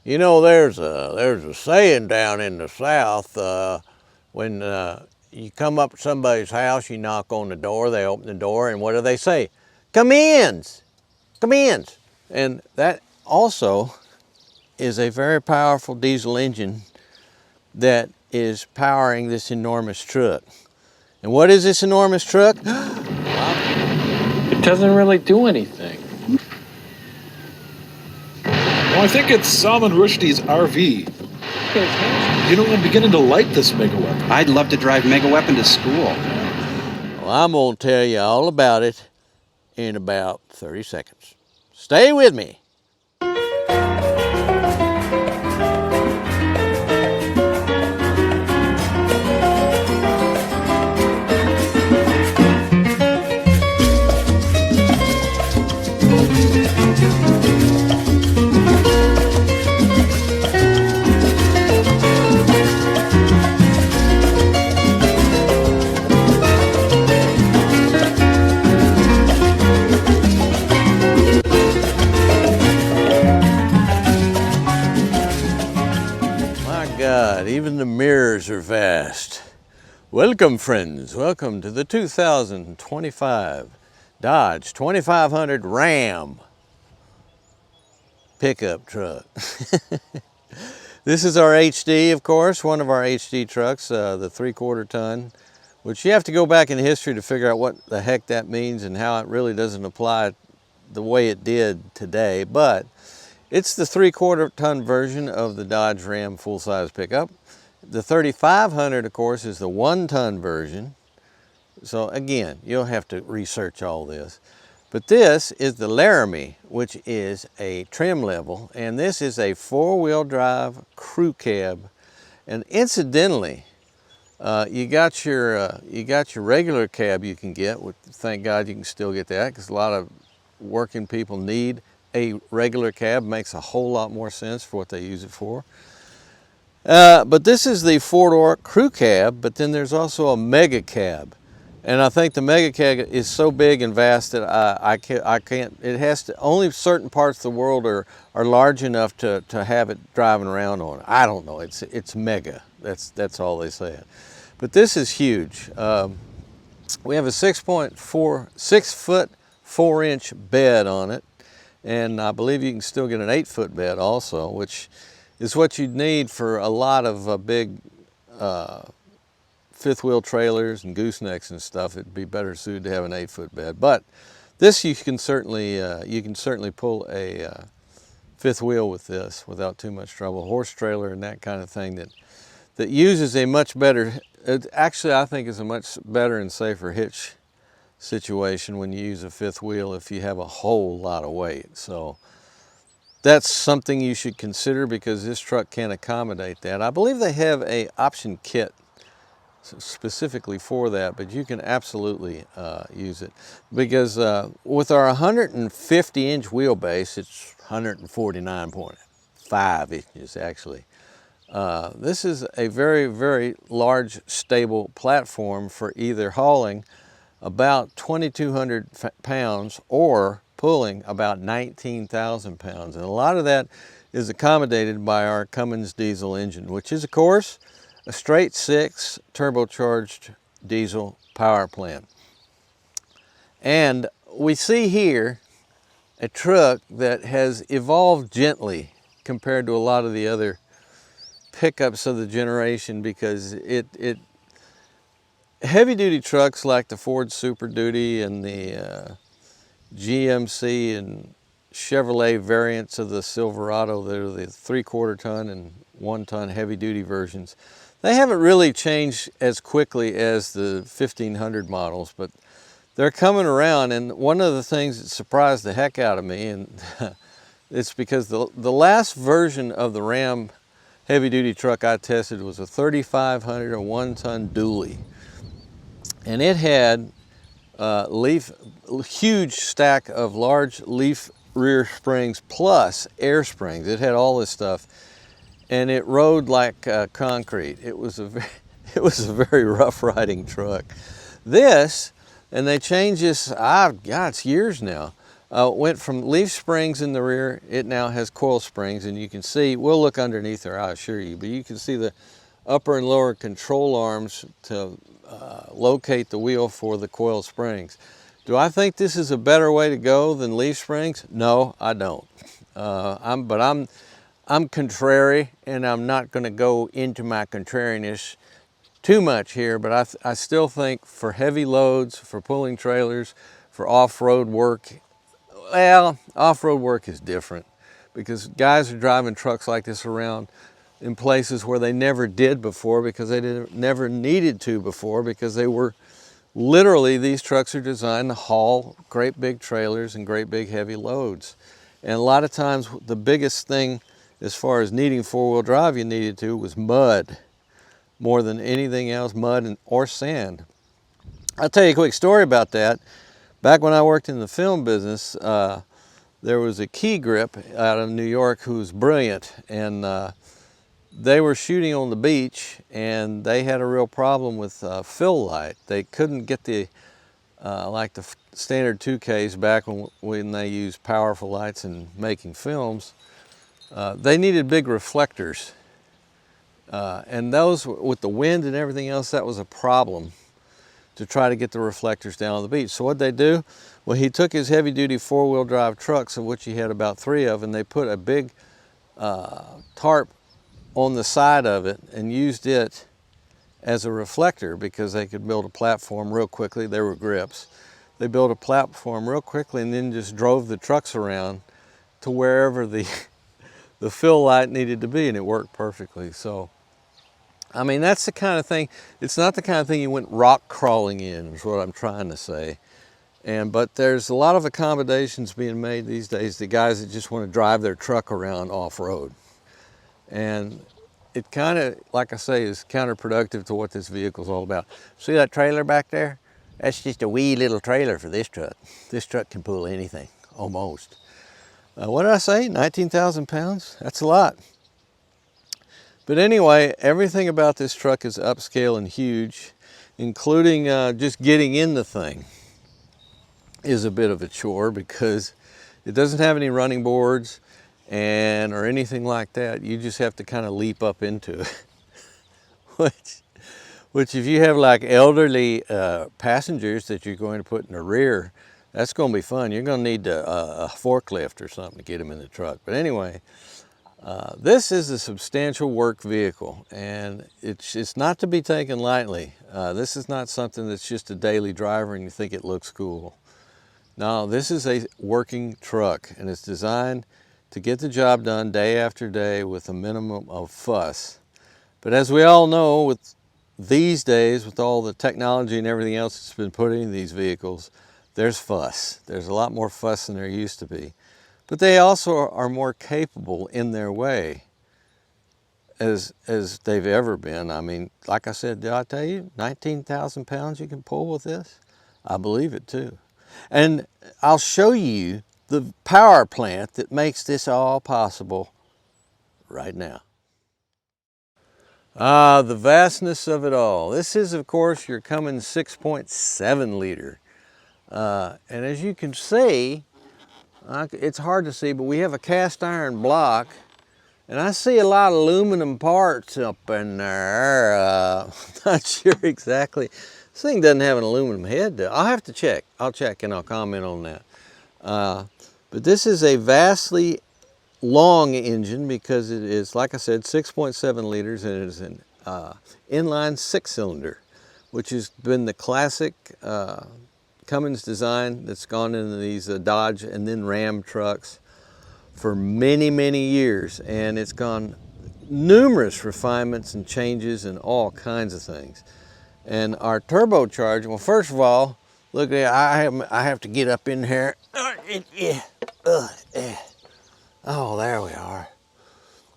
You know, there's a saying down in the South, when you come up to somebody's house, you knock on the door, they open the door, and what do they say? Come in, come in. And that also is a very powerful diesel engine that is powering this enormous truck. And what is this enormous truck? It doesn't really do anything. Well, I think it's Salman Rushdie's RV. You know, I'm beginning to like this Megaweapon. I'd love to drive Megaweapon to school. Well, I'm going to tell you all about it in about 30 seconds. Stay with me. God, even the mirrors are vast. Welcome, friends. Welcome to the 2025 Dodge 2500 Ram pickup truck. This is our HD, of course, one of our HD trucks, the 3/4 ton, which you have to go back in history to figure out what the heck that means and how it really doesn't apply the way it did today. But it's the 3/4 ton version of the Dodge Ram full-size pickup. The 3500, of course, is the 1 ton version. So again, you'll have to research all this. But this is the Laramie, which is a trim level, and this is a 4-wheel drive crew cab. And incidentally, you got your regular cab you can get. Thank God you can still get that, because a lot of working people need a regular cab. Makes a whole lot more sense for what they use it for. But this is the 4-door crew cab, but then there's also a mega cab. And I think the mega cab is so big and vast that I can't, it has to, only certain parts of the world are large enough to have it driving around on. I don't know, it's mega. That's all they say. But this is huge. We have a 6 foot 4-inch bed on it. And I believe you can still get an 8-foot bed also, which is what you'd need for a lot of big fifth wheel trailers and goosenecks and stuff. It'd be better suited to have an 8-foot bed. But this you can certainly pull a fifth wheel with this without too much trouble. Horse trailer and that kind of thing that uses a much better, actually I think is a much better and safer hitch situation when you use a fifth wheel if you have a whole lot of weight. So that's something you should consider, because this truck can accommodate that. I believe they have a option kit specifically for that, but you can absolutely use it, because with our 150-inch wheelbase, it's 149.5 inches actually. This is a very, very large, stable platform for either hauling about 2,200 pounds or pulling about 19,000 pounds. And a lot of that is accommodated by our Cummins diesel engine, which is, of course, a straight 6 turbocharged diesel power plant. And we see here a truck that has evolved gently compared to a lot of the other pickups of the generation, because heavy-duty trucks like the Ford Super Duty and the GMC and Chevrolet variants of the Silverado, that are the 3/4 ton and 1 ton heavy-duty versions, they haven't really changed as quickly as the 1500 models, but they're coming around. And one of the things that surprised the heck out of me, and it's because the last version of the Ram heavy-duty truck I tested was a 3500, a 1 ton dually. And it had huge stack of large leaf rear springs plus air springs. It had all this stuff, and it rode like concrete. It was a very rough riding truck. This, and they changed this, God, it's years now. Went from leaf springs in the rear, it now has coil springs, and you can see, we'll look underneath there, I assure you, but you can see the upper and lower control arms to locate the wheel for the coil springs. Do I think this is a better way to go than leaf springs? No, I don't. I'm contrary, and I'm not going to go into my contrariness too much here, but I still think for heavy loads, for pulling trailers, for off-road work, well, off-road work is different because guys are driving trucks like this around in places where they never did before because they never needed to before, because they were literally, these trucks are designed to haul great big trailers and great big heavy loads. And a lot of times the biggest thing as far as needing four-wheel drive you needed to was mud, more than anything else, mud or sand. I'll tell you a quick story about that. Back when I worked in the film business, there was a key grip out of New York who was brilliant, and they were shooting on the beach, and they had a real problem with fill light. They couldn't get the like the standard 2Ks back when they used powerful lights in making films. They needed big reflectors, and those, with the wind and everything else, that was a problem to try to get the reflectors down on the beach. So what'd they do? Well, he took his heavy-duty four-wheel drive trucks, of which he had about 3 of, and they put a big tarp on the side of it and used it as a reflector because they could build a platform real quickly. There were grips. They built a platform real quickly and then just drove the trucks around to wherever the fill light needed to be, and it worked perfectly. So, I mean, that's the kind of thing, it's not the kind of thing you went rock crawling in, is what I'm trying to say. But there's a lot of accommodations being made these days to guys that just want to drive their truck around off-road. And it kind of, like I say, is counterproductive to what this vehicle's all about. See that trailer back there? That's just a wee little trailer for this truck. This truck can pull anything, almost. What did I say? 19,000 pounds? That's a lot. But anyway, everything about this truck is upscale and huge, including just getting in the thing is a bit of a chore because it doesn't have any running boards or anything like that. You just have to kind of leap up into it, which if you have like elderly passengers that you're going to put in the rear, that's going to be fun. You're going to need a forklift or something to get them in the truck. But anyway, this is a substantial work vehicle, and it's not to be taken lightly. This is not something that's just a daily driver and you think it looks cool. No, this is a working truck, and it's designed to get the job done day after day with a minimum of fuss. But as we all know, with these days, with all the technology and everything else that's been put into these vehicles, there's fuss. There's a lot more fuss than there used to be. But they also are more capable in their way as they've ever been. I mean, like I said, did I tell you, 19,000 pounds you can pull with this? I believe it too. And I'll show you the power plant that makes this all possible right now. The vastness of it all. This is, of course, your Cummins 6.7 liter. And as you can see, it's hard to see, but we have a cast iron block, and I see a lot of aluminum parts up in there. Not sure exactly. This thing doesn't have an aluminum head, though. I'll have to check. I'll check and I'll comment on that. But this is a vastly long engine because it is, like I said, 6.7 liters, and it is an inline 6-cylinder, which has been the classic Cummins design that's gone into these Dodge and then Ram trucks for many, many years. And it's gone numerous refinements and changes and all kinds of things. And our turbocharger, well, first of all, look at I have to get up in here. Oh, there we are.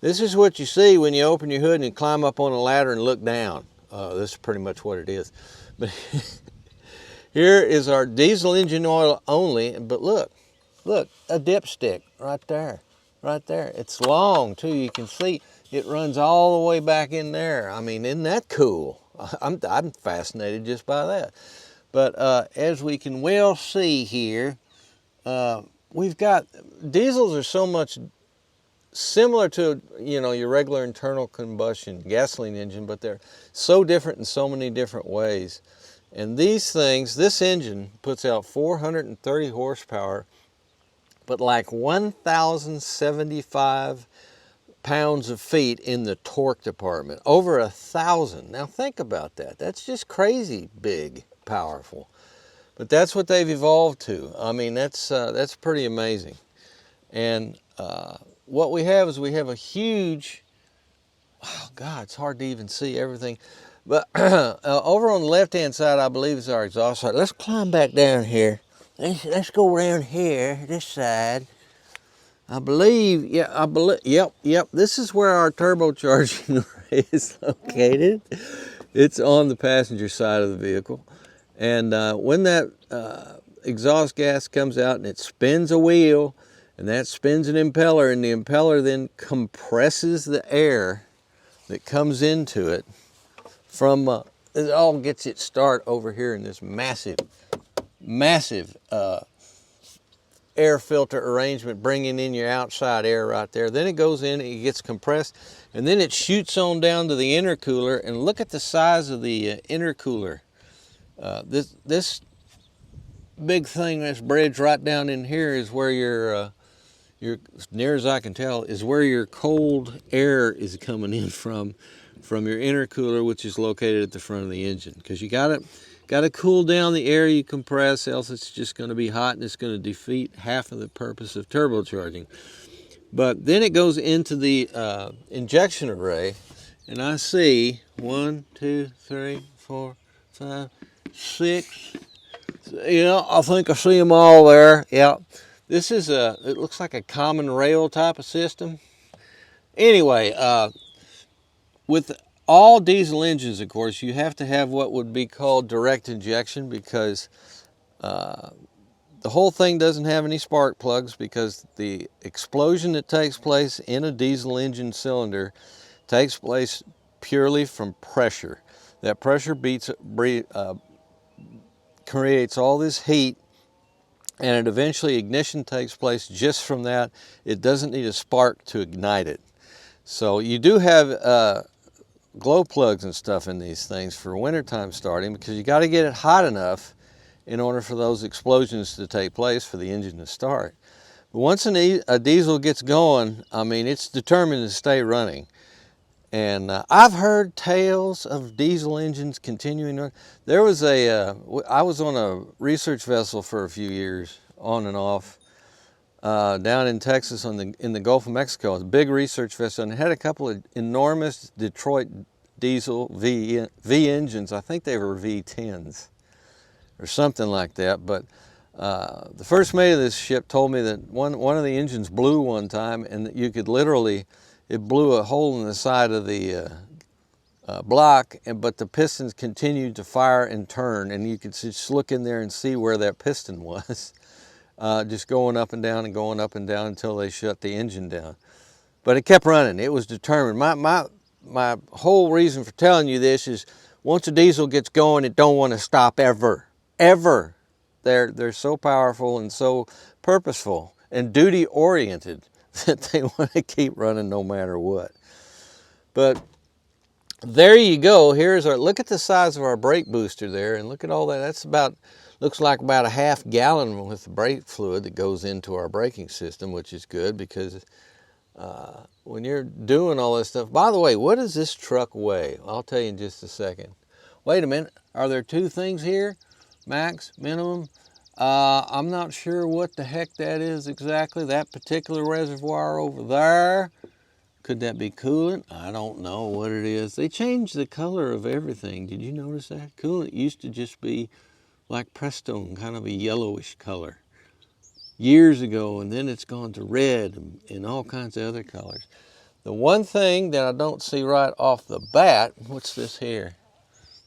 This is what you see when you open your hood and you climb up on a ladder and look down. This is pretty much what it is. But here is our diesel engine oil only, but look, a dipstick right there, right there. It's long too, you can see it runs all the way back in there. I mean, isn't that cool? I'm fascinated just by that. But as we can well see here, we've got, diesels are so much similar to, you know, your regular internal combustion gasoline engine, but they're so different in so many different ways. And these things, this engine puts out 430 horsepower, but like 1,075 pounds of feet in the torque department, over 1,000. Now think about that. That's just crazy big, powerful. But that's what they've evolved to. I mean, that's pretty amazing. And what we have is we have a huge, oh God, it's hard to even see everything. But over on the left-hand side, I believe is our exhaust side. Let's climb back down here. Let's go around here, this side. I believe, yep. This is where our turbocharging array is located. It's on the passenger side of the vehicle. And when that exhaust gas comes out and it spins a wheel, and that spins an impeller, and the impeller then compresses the air that comes into it from, it all gets its start over here in this massive air filter arrangement, bringing in your outside air right there. Then it goes in, it gets compressed, and then it shoots on down to the intercooler. And look at the size of the intercooler. This big thing, this bridge right down in here, is where your near as I can tell, is where your cold air is coming in from your intercooler, which is located at the front of the engine. Because you got to cool down the air you compress, else it's just going to be hot and it's going to defeat half of the purpose of turbocharging. But then it goes into the injection array, and I see 1, 2, 3, 4, 5, 6. Yeah, I think I see them all there. Yeah, this is it looks like a common rail type of system. Anyway, with all diesel engines, of course, you have to have what would be called direct injection, because the whole thing doesn't have any spark plugs, because the explosion that takes place in a diesel engine cylinder takes place purely from pressure. That pressure creates all this heat, and it eventually ignition takes place just from that. It doesn't need a spark to ignite it. So you do have glow plugs and stuff in these things for wintertime starting, because you got to get it hot enough in order for those explosions to take place for the engine to start. But once a diesel gets going, I mean, it's determined to stay running. And I've heard tales of diesel engines continuing on. There was I was on a research vessel for a few years, on and off, down in Texas in the Gulf of Mexico. It was a big research vessel, and it had a couple of enormous Detroit diesel V engines. I think they were V10s or something like that. But the first mate of this ship told me that one of the engines blew one time, and that you could literally, it blew a hole in the side of the block, but the pistons continued to fire and turn, and you could just look in there and see where that piston was. Just going up and down and going up and down until they shut the engine down. But it kept running. It was determined. My whole reason for telling you this is, once a diesel gets going, it don't want to stop ever. Ever. They're so powerful and so purposeful and duty oriented that they want to keep running no matter what. But there you go. Here's our, look at the size of our brake booster there, and look at all that. That's about, looks like about a half gallon with the brake fluid that goes into our braking system, which is good, because when you're doing all this stuff. By the way, what does this truck weigh? I'll tell you in just a second. Wait a minute. Are there two things here? Max, minimum? I'm not sure what the heck that is exactly. That particular reservoir over there. Could that be coolant? I don't know what it is. They changed the color of everything. Did you notice that? Coolant used to just be like Prestone, kind of a yellowish color years ago, and then it's gone to red and all kinds of other colors. The one thing that I don't see right off the bat, what's this here?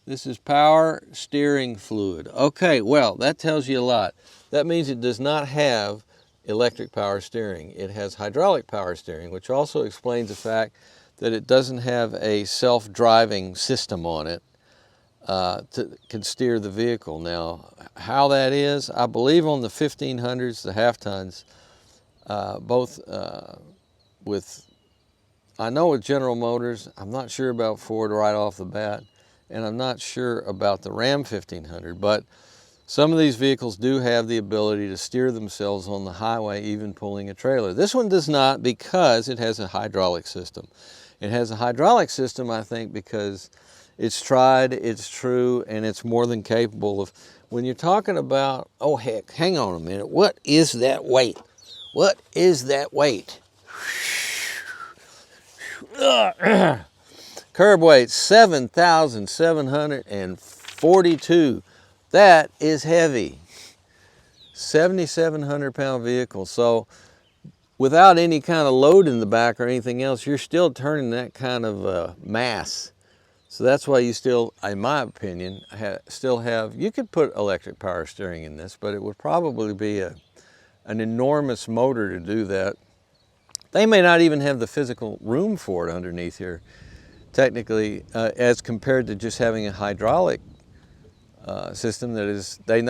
This is power steering fluid. Okay, well, that tells you a lot. That means it does not have electric power steering. It has hydraulic power steering, which also explains the fact that it doesn't have a self-driving system on it. can steer the vehicle. Now, how that is, I believe on the 1500s, the half tons, both with, I know with General Motors, I'm not sure about Ford right off the bat, and I'm not sure about the Ram 1500, but some of these vehicles do have the ability to steer themselves on the highway, even pulling a trailer. This one does not, because it has a hydraulic system. It has a hydraulic system, I think, because it's tried, it's true, and it's more than capable of, when you're talking about, oh heck, hang on a minute, what is that weight? What is that weight? Curb weight, 7,742. That is heavy. 7,700 pound vehicle. So without any kind of load in the back or anything else, you're still turning that kind of mass. So that's why you still, in my opinion, still have, you could put electric power steering in this, but it would probably be an enormous motor to do that. They may not even have the physical room for it underneath here, technically, as compared to just having a hydraulic system that is, I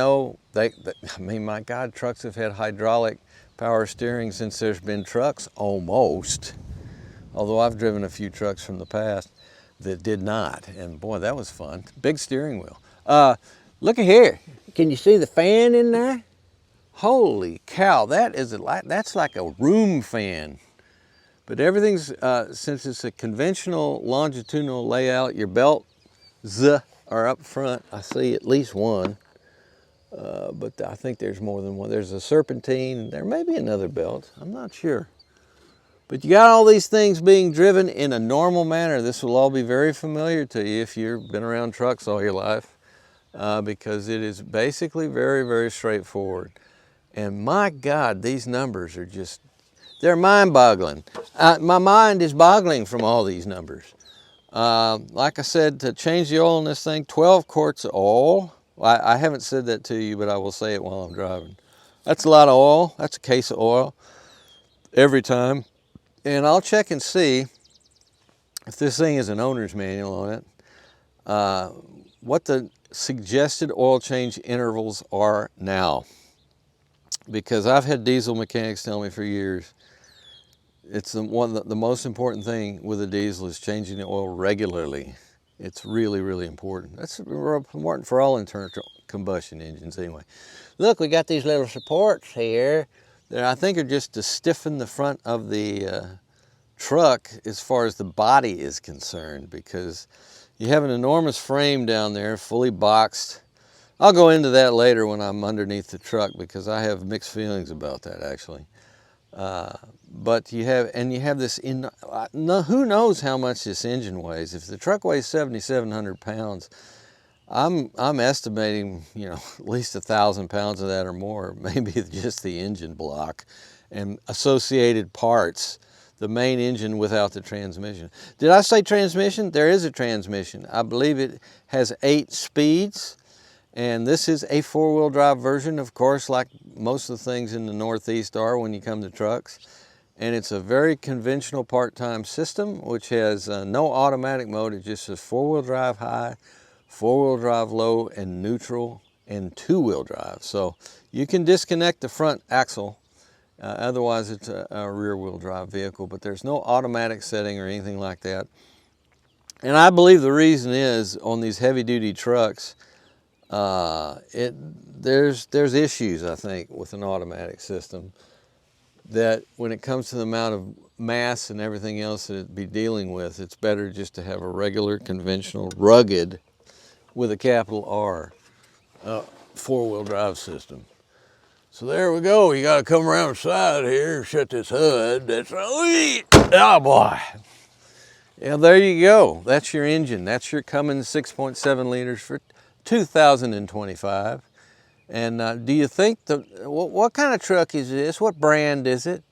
mean, my God, trucks have had hydraulic power steering since there's been trucks, almost. Although I've driven a few trucks from the past that did not, and boy, that was fun. Big steering wheel. Look at here. Can you see the fan in there? Holy cow, that's like a room fan. But everything's, since it's a conventional longitudinal layout, your belts are up front. I see at least one, but I think there's more than one. There's a serpentine, there may be another belt, I'm not sure. But you got all these things being driven in a normal manner. This will all be very familiar to you if you've been around trucks all your life, because it is basically very, very straightforward. And my God, these numbers are just, they're mind-boggling. My mind is boggling from all these numbers. Like I said, to change the oil in this thing, 12 quarts of oil. I haven't said that to you, but I will say it while I'm driving. That's a lot of oil. That's a case of oil every time. And I'll check and see if this thing is an owner's manual on it, what the suggested oil change intervals are now. Because I've had diesel mechanics tell me for years, it's the most important thing with a diesel is changing the oil regularly. It's really, really important. That's important for all internal combustion engines anyway. Look, we got these little supports here that I think are just to stiffen the front of the truck as far as the body is concerned, because you have an enormous frame down there, fully boxed. I'll go into that later when I'm underneath the truck, because I have mixed feelings about that actually. But you have this, who knows how much this engine weighs. If the truck weighs 7,700 pounds, I'm estimating, you know, at least 1,000 pounds of that or more, maybe just the engine block and associated parts, the main engine without the transmission. Did I say transmission? There is a transmission. I believe it has 8 speeds. And this is a 4-wheel drive version, of course, like most of the things in the Northeast are when you come to trucks. And it's a very conventional part-time system, which has no automatic mode. It just says 4-wheel drive high, 4-wheel drive low, and neutral, and 2-wheel drive. So you can disconnect the front axle. Otherwise, it's a rear-wheel drive vehicle, but there's no automatic setting or anything like that. And I believe the reason is on these heavy-duty trucks, there's issues, I think, with an automatic system, that when it comes to the amount of mass and everything else that it'd be dealing with, it's better just to have a regular, conventional, rugged, with a capital R, 4-wheel drive system. So there we go. You got to come around the side here, shut this hood. That's, oh boy. Yeah, there you go. That's your engine. That's your Cummins 6.7 liters for 2025. And do you think, what kind of truck is this? What brand is it?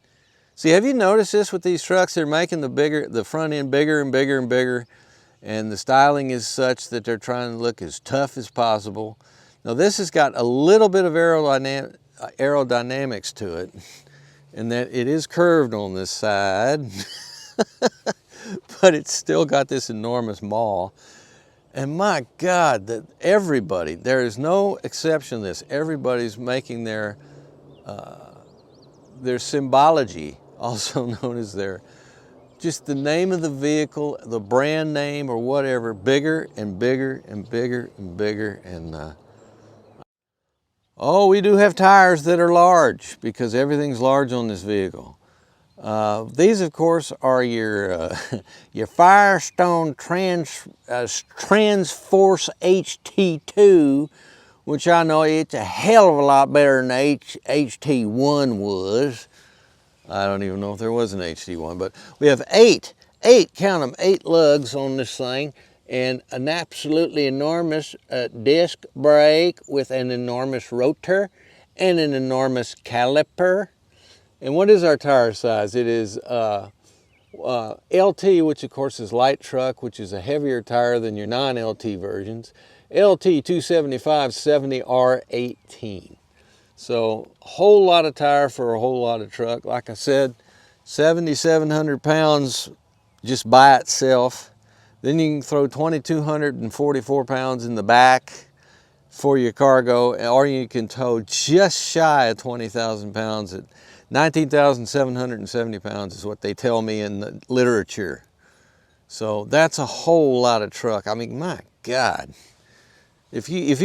See, have you noticed this with these trucks? They're making the front end bigger and bigger and bigger, and the styling is such that they're trying to look as tough as possible. Now this has got a little bit of aerodynamics to it, in that it is curved on this side, but it's still got this enormous maw. And my God, that everybody, there is no exception to this, everybody's making their symbology, also known as their, just the name of the vehicle, the brand name or whatever, bigger and bigger and bigger and bigger. And oh, we do have tires that are large because everything's large on this vehicle. These, of course, are your your Firestone Transforce HT2, which I know it's a hell of a lot better than HT1 was. I don't even know if there was an HT1, but we have eight, count them, 8 lugs on this thing, and an absolutely enormous disc brake with an enormous rotor and an enormous caliper. And what is our tire size? It is LT, which of course is light truck, which is a heavier tire than your non-LT versions. LT 275/70 R18. So a whole lot of tire for a whole lot of truck. Like I said, 7,700 pounds just by itself. Then you can throw 2,244 pounds in the back for your cargo, or you can tow just shy of 20,000 pounds at 19,770 pounds is what they tell me in the literature. So that's a whole lot of truck. I mean, my God, if you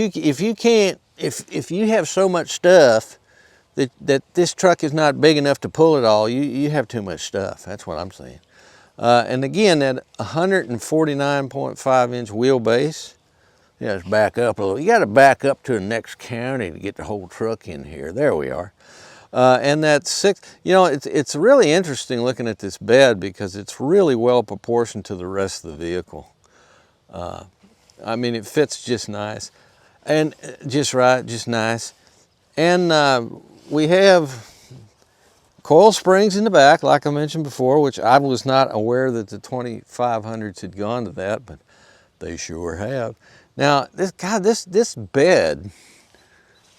have so much stuff that this truck is not big enough to pull it all, you have too much stuff. That's what I'm saying. And again, that 149.5 inch wheelbase. Yeah, let's back up a little. You got to back up to the next county to get the whole truck in here. There we are. And that 6, you know, it's really interesting looking at this bed because it's really well proportioned to the rest of the vehicle. I mean, it fits just nice and just right, just nice. And we have coil springs in the back, like I mentioned before, which I was not aware that the 2500s had gone to that, but they sure have. Now, this bed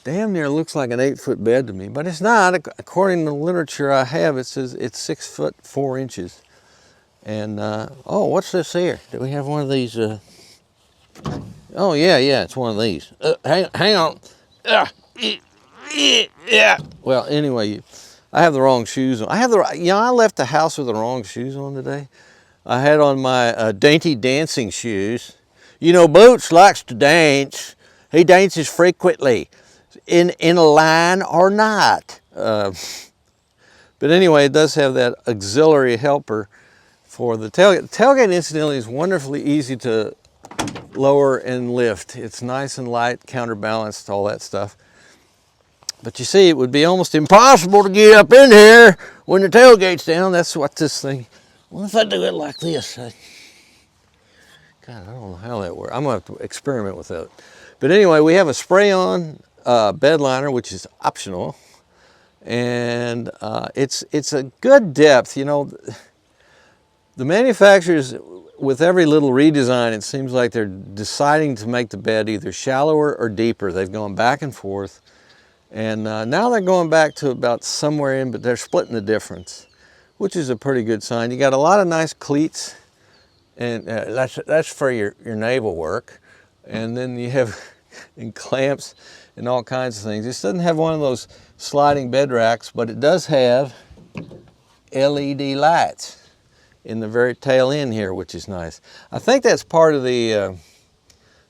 damn near looks like an 8-foot bed to me, but it's not. According to the literature I have, it says it's 6 foot 4 inches. And, oh, what's this here? Do we have one of these? Oh, yeah, it's one of these. Hang on. Yeah. Well, anyway, I have the wrong shoes on. I left the house with the wrong shoes on today. I had on my dainty dancing shoes. You know, Boots likes to dance. He dances frequently, in a line or not. But anyway, it does have that auxiliary helper for the tailgate. The tailgate, incidentally, is wonderfully easy to lower and lift. It's nice and light, counterbalanced, all that stuff. But you see, it would be almost impossible to get up in here when the tailgate's down. That's what this thing, what if I do it like this? God, I don't know how that works. I'm gonna have to experiment with that. But anyway, we have a spray-on bed liner, which is optional. And it's a good depth. You know, the manufacturers, with every little redesign, it seems like they're deciding to make the bed either shallower or deeper. They've gone back and forth. And now they're going back to about somewhere in, but they're splitting the difference, which is a pretty good sign. You got a lot of nice cleats, and that's for your naval work. And then you have and clamps and all kinds of things. This doesn't have one of those sliding bed racks, but it does have LED lights in the very tail end here, which is nice. I think that's part of the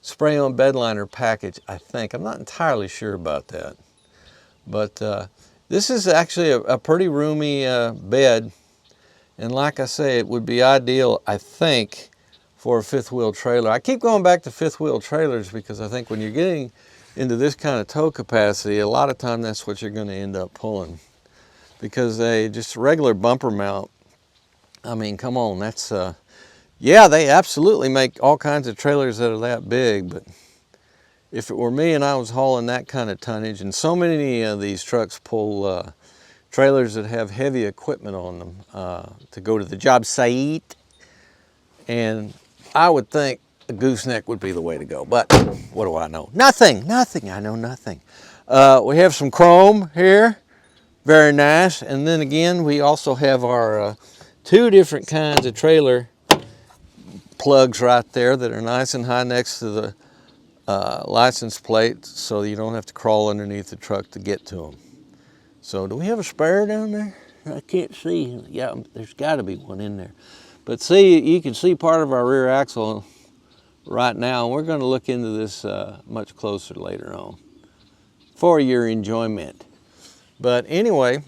spray-on bed liner package, I think. I'm not entirely sure about that. But this is actually a pretty roomy bed. And like I say, it would be ideal, I think, for a fifth wheel trailer. I keep going back to fifth wheel trailers because I think when you're getting into this kind of tow capacity, a lot of time that's what you're going to end up pulling. Because just regular bumper mount, I mean, come on, that's, yeah, they absolutely make all kinds of trailers that are that big, but if it were me and I was hauling that kind of tonnage, and so many of these trucks pull trailers that have heavy equipment on them to go to the job site, and I would think a gooseneck would be the way to go, but what do I know? Nothing, I know nothing. We have some chrome here, very nice, and then again, we also have our 2 different kinds of trailer plugs right there that are nice and high next to the license plate, so you don't have to crawl underneath the truck to get to them. So do we have a spare down there? I can't see. Yeah, there's got to be one in there. But see, you can see part of our rear axle right now. We're going to look into this much closer later on for your enjoyment. But anyway,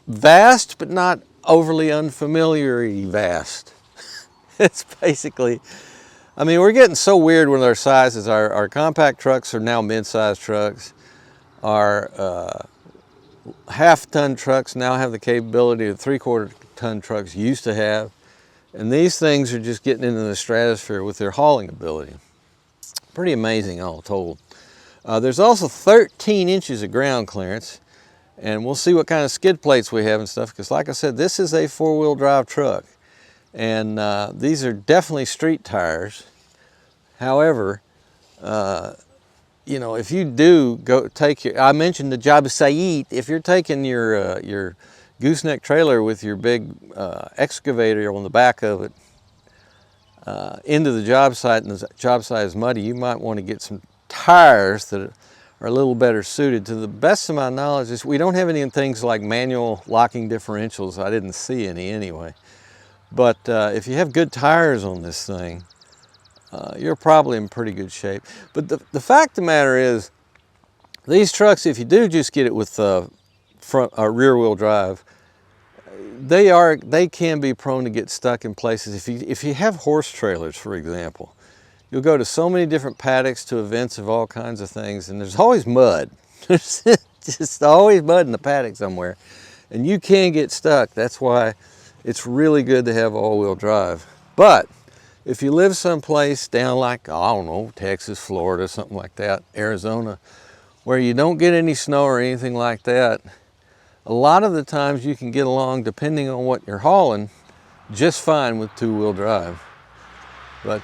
vast but not overly unfamiliar vast. It's basically, I mean, we're getting so weird with our sizes. Our compact trucks are now mid-sized trucks. Our half-ton trucks now have the capability of 3/4-ton trucks used to have. And these things are just getting into the stratosphere with their hauling ability. Pretty amazing all told. There's also 13 inches of ground clearance. And we'll see what kind of skid plates we have and stuff, because like I said, this is a 4-wheel drive truck. And these are definitely street tires. However, you know, if you do go take your, I mentioned the job site, if you're taking your gooseneck trailer with your big excavator on the back of it into the job site, and the job site is muddy, you might want to get some tires that are a little better suited. To the best of my knowledge, we don't have any things like manual locking differentials. I didn't see any anyway. But if you have good tires on this thing, you're probably in pretty good shape. But the fact of the matter is, these trucks, if you do just get it with front or rear wheel drive, they can be prone to get stuck in places. If you have horse trailers, for example, you'll go to so many different paddocks to events of all kinds of things, and there's always mud. There's just always mud in the paddock somewhere, and you can get stuck. That's why it's really good to have all-wheel drive. But if you live someplace down like, I don't know, Texas, Florida, something like that, Arizona, where you don't get any snow or anything like that, a lot of the times you can get along, depending on what you're hauling, just fine with 2-wheel drive. But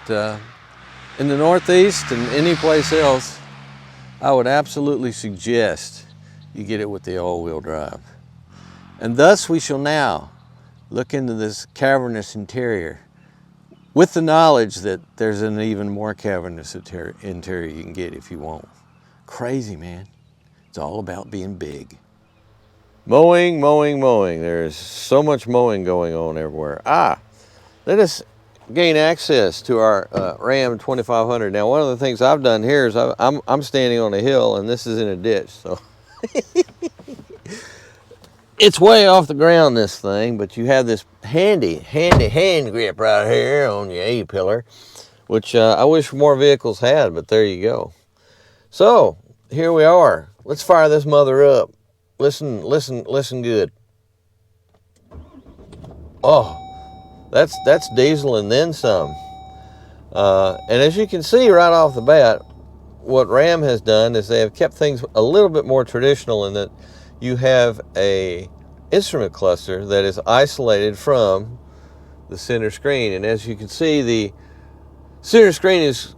in the Northeast and any place else, I would absolutely suggest you get it with the all-wheel drive. And thus we shall now look into this cavernous interior with the knowledge that there's an even more cavernous interior you can get if you want. Crazy, man. It's all about being big. Mowing, mowing, mowing. There's so much mowing going on everywhere. Let us gain access to our Ram 2500. Now, one of the things I've done here is I'm standing on a hill, and this is in a ditch, so it's way off the ground, this thing, but you have this handy hand grip right here on your A-pillar, which I wish more vehicles had, but there you go. So here we are. Let's fire this mother up. Listen good. Oh, that's diesel and then some. And as you can see right off the bat, what Ram has done is they have kept things a little bit more traditional in that you have a instrument cluster that is isolated from the center screen. And as you can see, the center screen is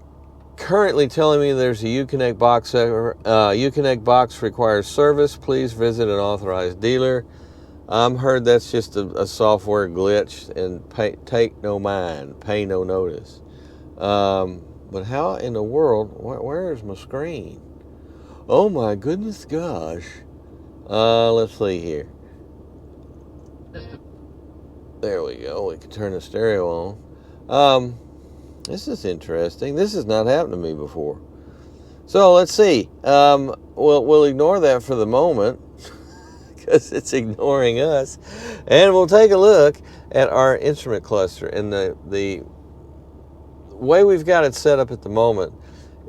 currently telling me there's a Uconnect box. Uconnect box requires service. Please visit an authorized dealer. I'm heard that's just a software glitch, and take no mind, pay no notice. But how in the world, where is my screen? Oh my goodness gosh. Let's see here. There we go. We can turn the stereo on. This is interesting. This has not happened to me before. So let's see. We'll ignore that for the moment because it's ignoring us, and we'll take a look at our instrument cluster. And the way we've got it set up at the moment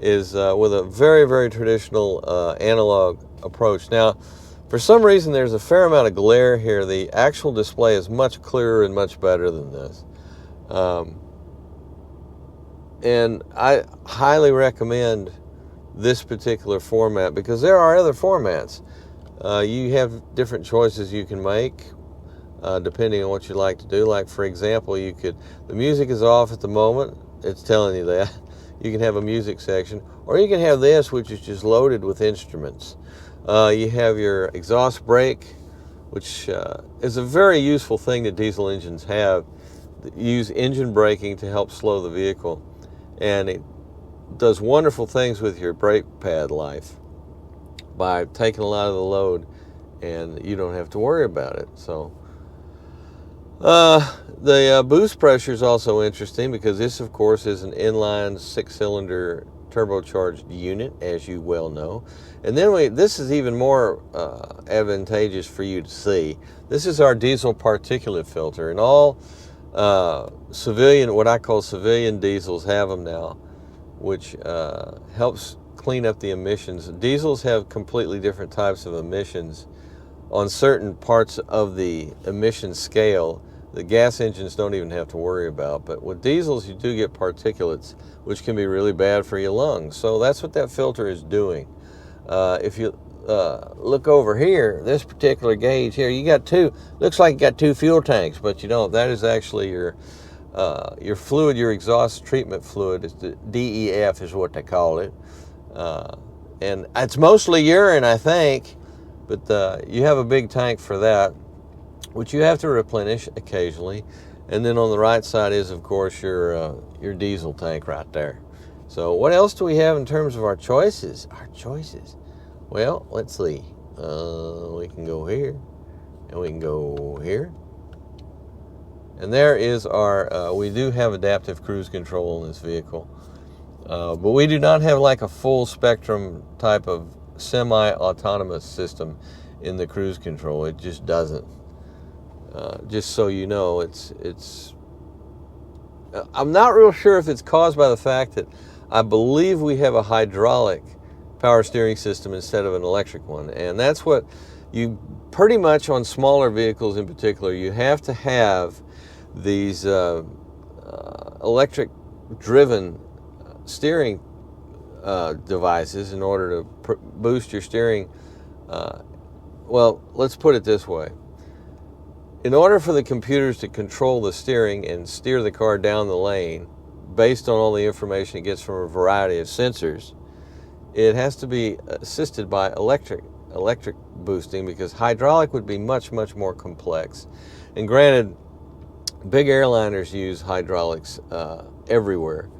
is with a very, very traditional analog approach. Now, for some reason, there's a fair amount of glare here. The actual display is much clearer and much better than this. And I highly recommend this particular format because there are other formats. You have different choices you can make depending on what you like to do. Like, for example, the music is off at the moment. It's telling you that. You can have a music section, or you can have this, which is just loaded with instruments. You have your exhaust brake, which is a very useful thing that diesel engines have use engine braking to help slow the vehicle, and it does wonderful things with your brake pad life by taking a lot of the load, and you don't have to worry about it. So the boost pressure is also interesting because this, of course, is an inline 6-cylinder turbocharged unit, as you well know. And then this is even more advantageous for you to see. This is our diesel particulate filter, and all what I call civilian diesels have them now, which helps clean up the emissions. Diesels have completely different types of emissions on certain parts of the emission scale the gas engines don't even have to worry about. But with diesels, you do get particulates, which can be really bad for your lungs. So that's what that filter is doing. If you look over here, this particular gauge here, you got two, looks like you got two fuel tanks, but you don't. That is actually your fluid, your exhaust treatment fluid. It's the DEF is what they call it. And it's mostly urine, I think, but you have a big tank for that, which you have to replenish occasionally. And then on the right side is, of course, your diesel tank right there. So what else do we have in terms of our choices? Our choices. Well, let's see. We can go here, and we can go here. And there is our, we do have adaptive cruise control in this vehicle. But we do not have like a full spectrum type of semi-autonomous system in the cruise control. It just doesn't. Just so you know, I'm not real sure if it's caused by the fact that I believe we have a hydraulic power steering system instead of an electric one. And that's what you pretty much on smaller vehicles in particular, you have to have these electric driven steering devices in order to boost your steering. Well, let's put it this way. In order for the computers to control the steering and steer the car down the lane based on all the information it gets from a variety of sensors, it has to be assisted by electric boosting, because hydraulic would be much, much more complex. And granted, big airliners use hydraulics everywhere,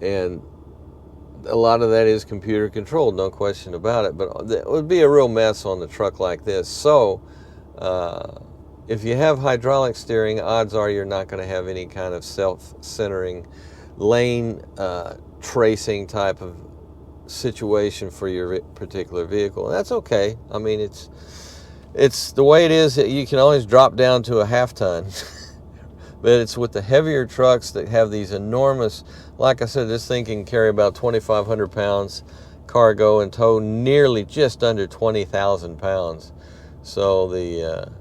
and a lot of that is computer controlled, no question about it, but it would be a real mess on the truck like this. So if you have hydraulic steering, odds are you're not going to have any kind of self-centering, lane tracing type of situation for your particular vehicle. And that's okay. I mean, it's the way it is. That you can always drop down to a half ton. But it's with the heavier trucks that have these enormous, like I said, this thing can carry about 2,500 pounds cargo and tow nearly just under 20,000 pounds. So the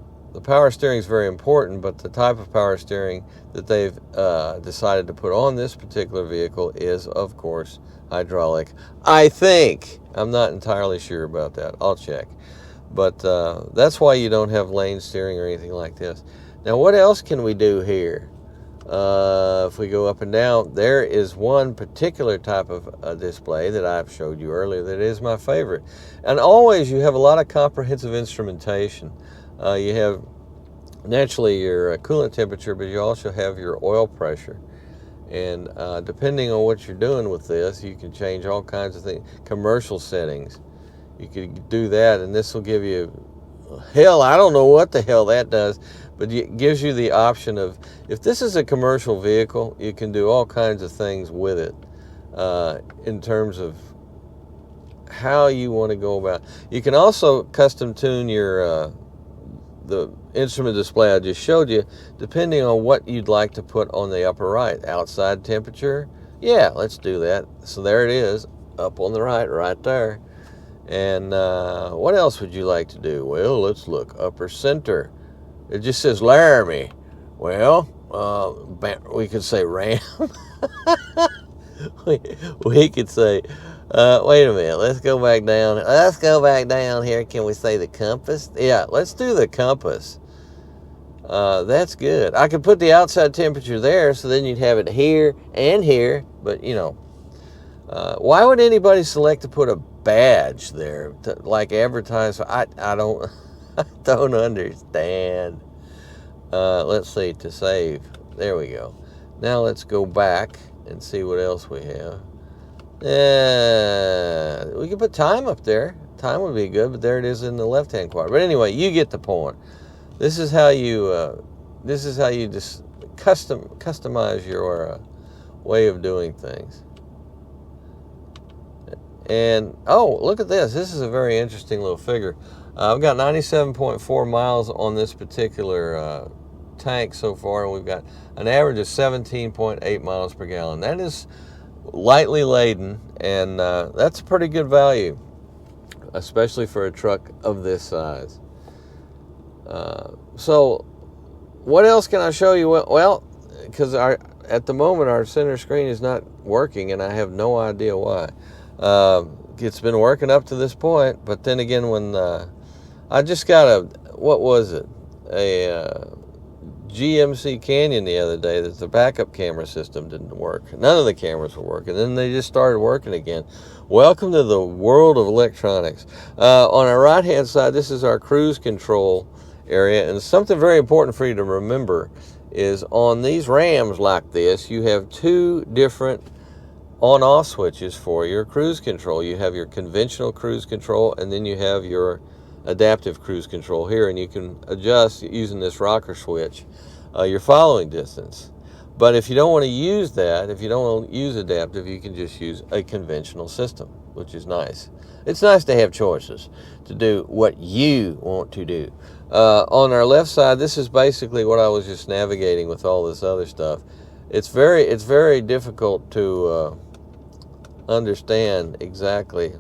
power steering is very important, but the type of power steering that they've decided to put on this particular vehicle is, of course, hydraulic. I think. I'm not entirely sure about that. I'll check. But that's why you don't have lane steering or anything like this. Now, what else can we do here? If we go up and down, there is one particular type of display that I've showed you earlier that is my favorite. And always you have a lot of comprehensive instrumentation. You have naturally your coolant temperature, but you also have your oil pressure. And depending on what you're doing with this, you can change all kinds of things. Commercial settings, you could do that, and this will give you, hell, I don't know what the hell that does, but it gives you the option of, if this is a commercial vehicle, you can do all kinds of things with it in terms of how you want to go about. You can also custom tune your the instrument display I just showed you, depending on what you'd like to put on the upper right. Outside temperature, yeah, let's do that. So there it is, up on the right there. And what else would you like to do? Well, let's look. Upper center. It just says Laramie. Well, we could say Ram. we could say, wait a minute, let's go back down. Let's go back down here. Can we say the compass? Yeah, let's do the compass. That's good. I could put the outside temperature there, so then you'd have it here and here. But, you know, why would anybody select to put a badge there, like advertise? I don't I don't understand. Let's see, to save. There we go. Now let's go back and see what else we have. We can put time up there. Time would be good, but there it is in the left-hand quadrant. But anyway, you get the point. This is how you just customize your way of doing things. And oh, look at this. This is a very interesting little figure. I've got 97.4 miles on this particular tank so far, and we've got an average of 17.8 miles per gallon. That is lightly laden, and that's a pretty good value, especially for a truck of this size. So what else can I show you? Well, because at the moment our center screen is not working, and I have no idea why. It's been working up to this point, but then again, when I just got what was it, a GMC Canyon the other day, that the backup camera system didn't work. None of the cameras were working. Then they just started working again. Welcome to the world of electronics. On our right-hand side, this is our cruise control area, and something very important for you to remember is on these Rams like this, you have two different on-off switches for your cruise control. You have your conventional cruise control, and then you have your adaptive cruise control here, and you can adjust using this rocker switch your following distance. But if you don't want to use that, if you don't want to use adaptive, you can just use a conventional system, which is nice. It's nice to have choices to do what you want to do. On our left side, this is basically what I was just navigating with all this other stuff. It's very difficult to understand exactly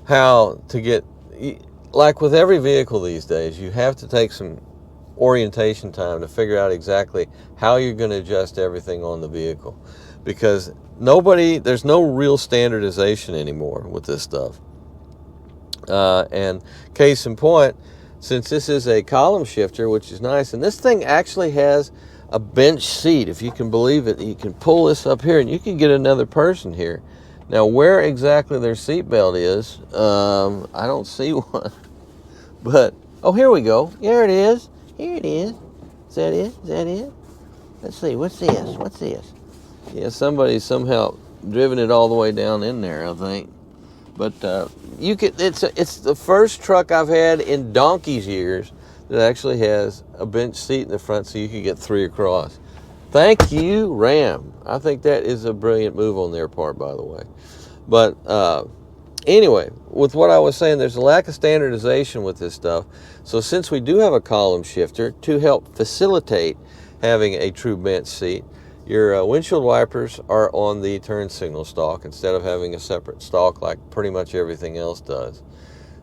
how to get, like with every vehicle these days, you have to take some orientation time to figure out exactly how you're going to adjust everything on the vehicle, because there's no real standardization anymore with this stuff. And case in point, since this is a column shifter, which is nice, and this thing actually has a bench seat, if you can believe it. You can pull this up here and you can get another person here. Now, where exactly their seatbelt is, I don't see one. But, oh, here we go. Here it is. Here it is. Is that it? Is that it? Let's see. What's this? What's this? Yeah, somebody's somehow driven it all the way down in there, I think. But it's the first truck I've had in donkey's years that actually has a bench seat in the front, so you can get three across. Thank you, Ram. I think that is a brilliant move on their part, by the way. But anyway, with what I was saying, there's a lack of standardization with this stuff. So since we do have a column shifter to help facilitate having a true bench seat, your windshield wipers are on the turn signal stalk instead of having a separate stalk like pretty much everything else does.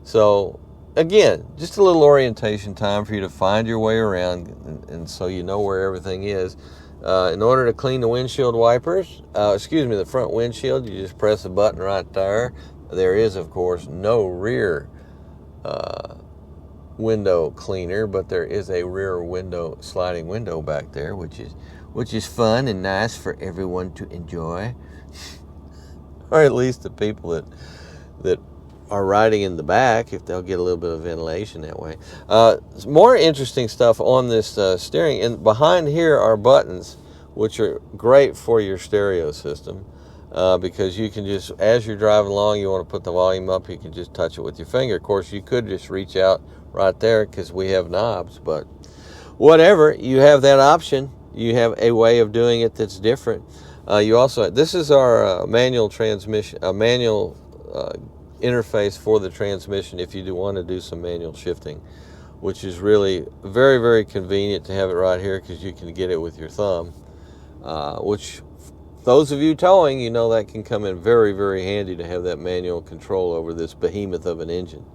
So again, just a little orientation time for you to find your way around, and so you know where everything is. In order to clean the windshield wipers, the front windshield, you just press a button right there. There is, of course, no rear window cleaner, but there is a rear window, sliding window back there, which is fun and nice for everyone to enjoy, or at least the people that are riding in the back, if they'll get a little bit of ventilation that way. More interesting stuff on this steering, and behind here are buttons, which are great for your stereo system, because you can just, as you're driving along, you want to put the volume up, you can just touch it with your finger. Of course, you could just reach out right there because we have knobs, but whatever, you have that option. You have a way of doing it that's different. You also, this is our manual transmission, manual interface for the transmission if you do want to do some manual shifting, which is really very, very convenient to have it right here because you can get it with your thumb, which those of you towing, you know that can come in very, very handy to have that manual control over this behemoth of an engine.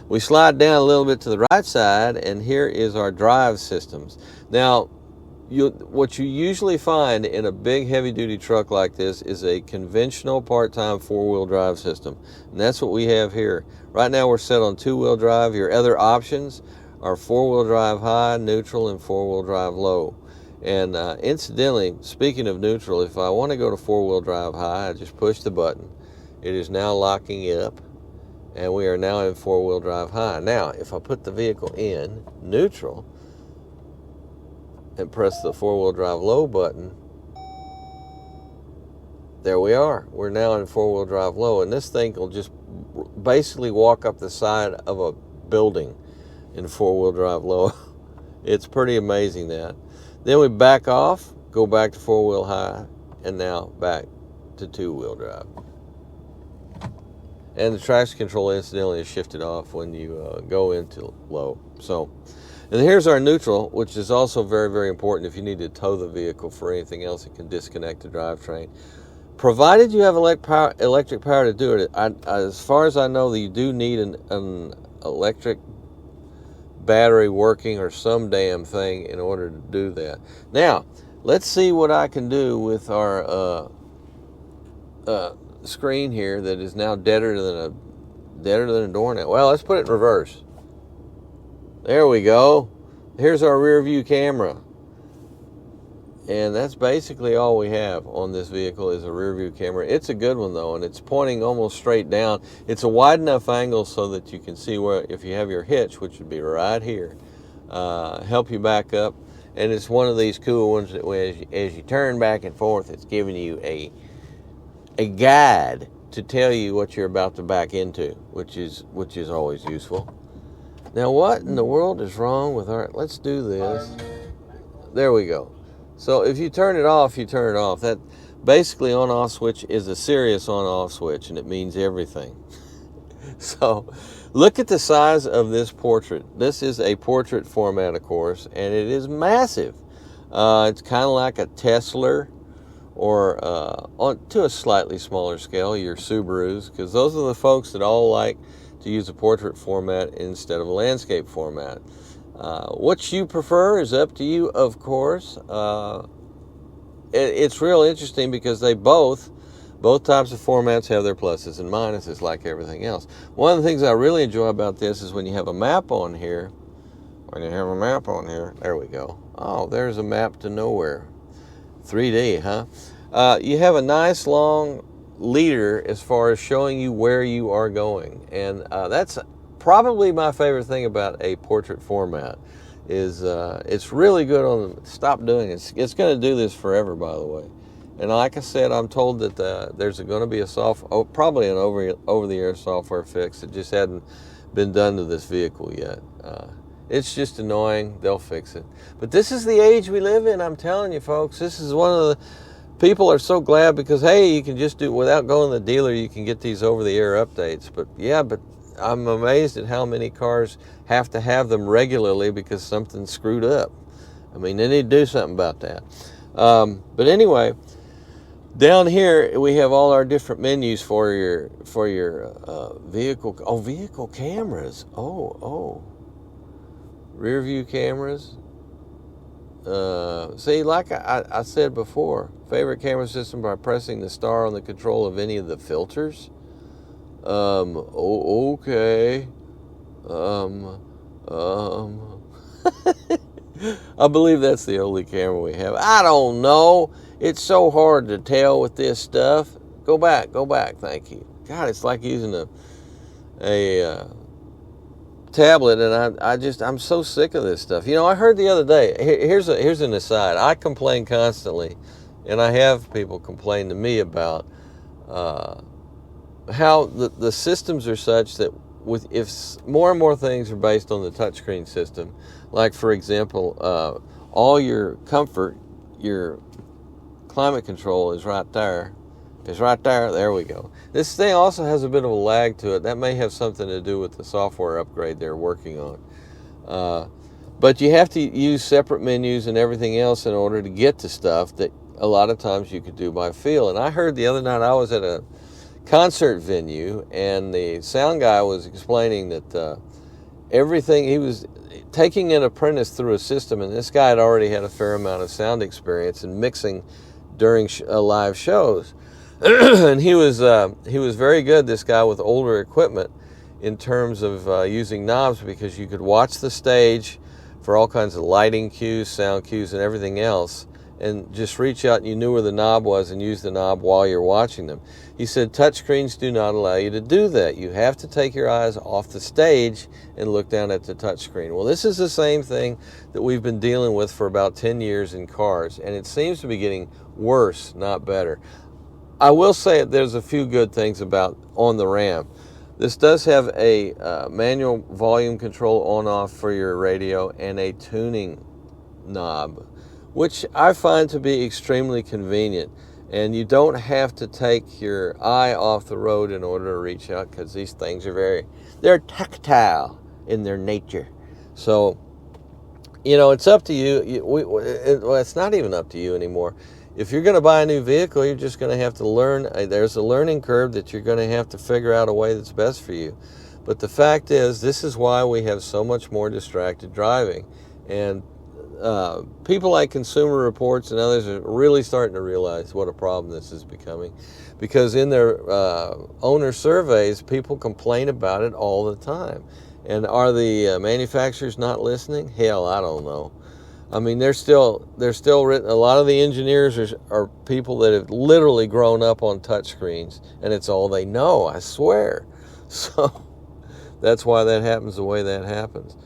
We slide down a little bit to the right side, and here is our drive systems. Now, what you usually find in a big heavy-duty truck like this is a conventional part-time four-wheel drive system, and that's what we have here. Right now we're set on two-wheel drive. Your other options are four-wheel drive high, neutral, and four-wheel drive low. And incidentally, speaking of neutral, if I want to go to four-wheel drive high, I just push the button. It is now locking up, and we are now in four-wheel drive high. Now, if I put the vehicle in neutral, and press the 4-wheel drive low button, there we are. We're now in 4-wheel drive low, and this thing will just basically walk up the side of a building in 4-wheel drive low. It's pretty amazing that. Then we back off, go back to 4-wheel high, and now back to 2-wheel drive. And the traction control incidentally is shifted off when you go into low. So, and here's our neutral, which is also very, very important if you need to tow the vehicle for anything else. It can disconnect the drivetrain, provided you have electric power to do it. As far as I know, you do need an electric battery working or some damn thing in order to do that. Now, let's see what I can do with our screen here that is now deader than a doornail. Well, let's put it in reverse. There we go. Here's our rear view camera. And that's basically all we have on this vehicle is a rear view camera. It's a good one though, and it's pointing almost straight down. It's a wide enough angle so that you can see where, if you have your hitch, which would be right here, help you back up. And it's one of these cool ones that as you turn back and forth, it's giving you a guide to tell you what you're about to back into, which is always useful. Now, what in the world is wrong with our? Let's do this. There we go. So if you turn it off, you turn it off. That basically on-off switch is a serious on-off switch, and it means everything. So look at the size of this portrait. This is a portrait format, of course, and it is massive. It's kind of like a Tesla, or to a slightly smaller scale, your Subarus, because those are the folks that all like to use a portrait format instead of a landscape format. What you prefer is up to you, of course. It's real interesting because they both types of formats have their pluses and minuses like everything else. One of the things I really enjoy about this is when you have a map on here. There we go. Oh, there's a map to nowhere. 3D, huh? You have a nice long leader as far as showing you where you are going. And that's probably my favorite thing about a portrait format is it's really good on the, stop doing it. It's going to do this forever, by the way. And like I said, I'm told that there's going to be probably an over-the-air software fix that just hadn't been done to this vehicle yet. It's just annoying. They'll fix it. But this is the age we live in, I'm telling you, folks. This is one of the people are so glad because, hey, you can just do, without going to the dealer, you can get these over-the-air updates. But yeah, but I'm amazed at how many cars have to have them regularly because something's screwed up. I mean, they need to do something about that. But anyway, down here we have all our different menus for your vehicle. Oh, vehicle cameras. Oh, rear view cameras. See, like I said before, favorite camera system by pressing the star on the control of any of the filters. Okay. I believe that's the only camera we have. I don't know. It's so hard to tell with this stuff. Go back. Thank you. God, it's like using a tablet, and I'm so sick of this stuff. You know, I heard the other day. Here's an aside. I complain constantly, and I have people complain to me about how the systems are such that if more and more things are based on the touchscreen system, like for example, all your comfort, your climate control is right there. It's right there. There we go. This thing also has a bit of a lag to it. That may have something to do with the software upgrade they're working on. But you have to use separate menus and everything else in order to get to stuff that a lot of times you could do by feel. And I heard the other night I was at a concert venue, and the sound guy was explaining that everything, he was taking an apprentice through a system, and this guy had already had a fair amount of sound experience in mixing during live shows. And he was very good, this guy, with older equipment in terms of using knobs, because you could watch the stage for all kinds of lighting cues, sound cues, and everything else, and just reach out and you knew where the knob was and use the knob while you're watching them. He said touchscreens do not allow you to do that. You have to take your eyes off the stage and look down at the touchscreen. Well, this is the same thing that we've been dealing with for about 10 years in cars, and it seems to be getting worse, not better. I will say there's a few good things about on the Ram. This does have a manual volume control on-off for your radio and a tuning knob, which I find to be extremely convenient. And you don't have to take your eye off the road in order to reach out, because these things are they're tactile in their nature. So, you know, it's up to you. Well, it's not even up to you anymore. If you're going to buy a new vehicle, you're just going to have to learn. There's a learning curve that you're going to have to figure out a way that's best for you. But the fact is, this is why we have so much more distracted driving. And people like Consumer Reports and others are really starting to realize what a problem this is becoming, because in their owner surveys, people complain about it all the time. And are the manufacturers not listening? Hell, I don't know. I mean, they're still written. A lot of the engineers are people that have literally grown up on touchscreens, and it's all they know, I swear. So that's why that happens the way that happens.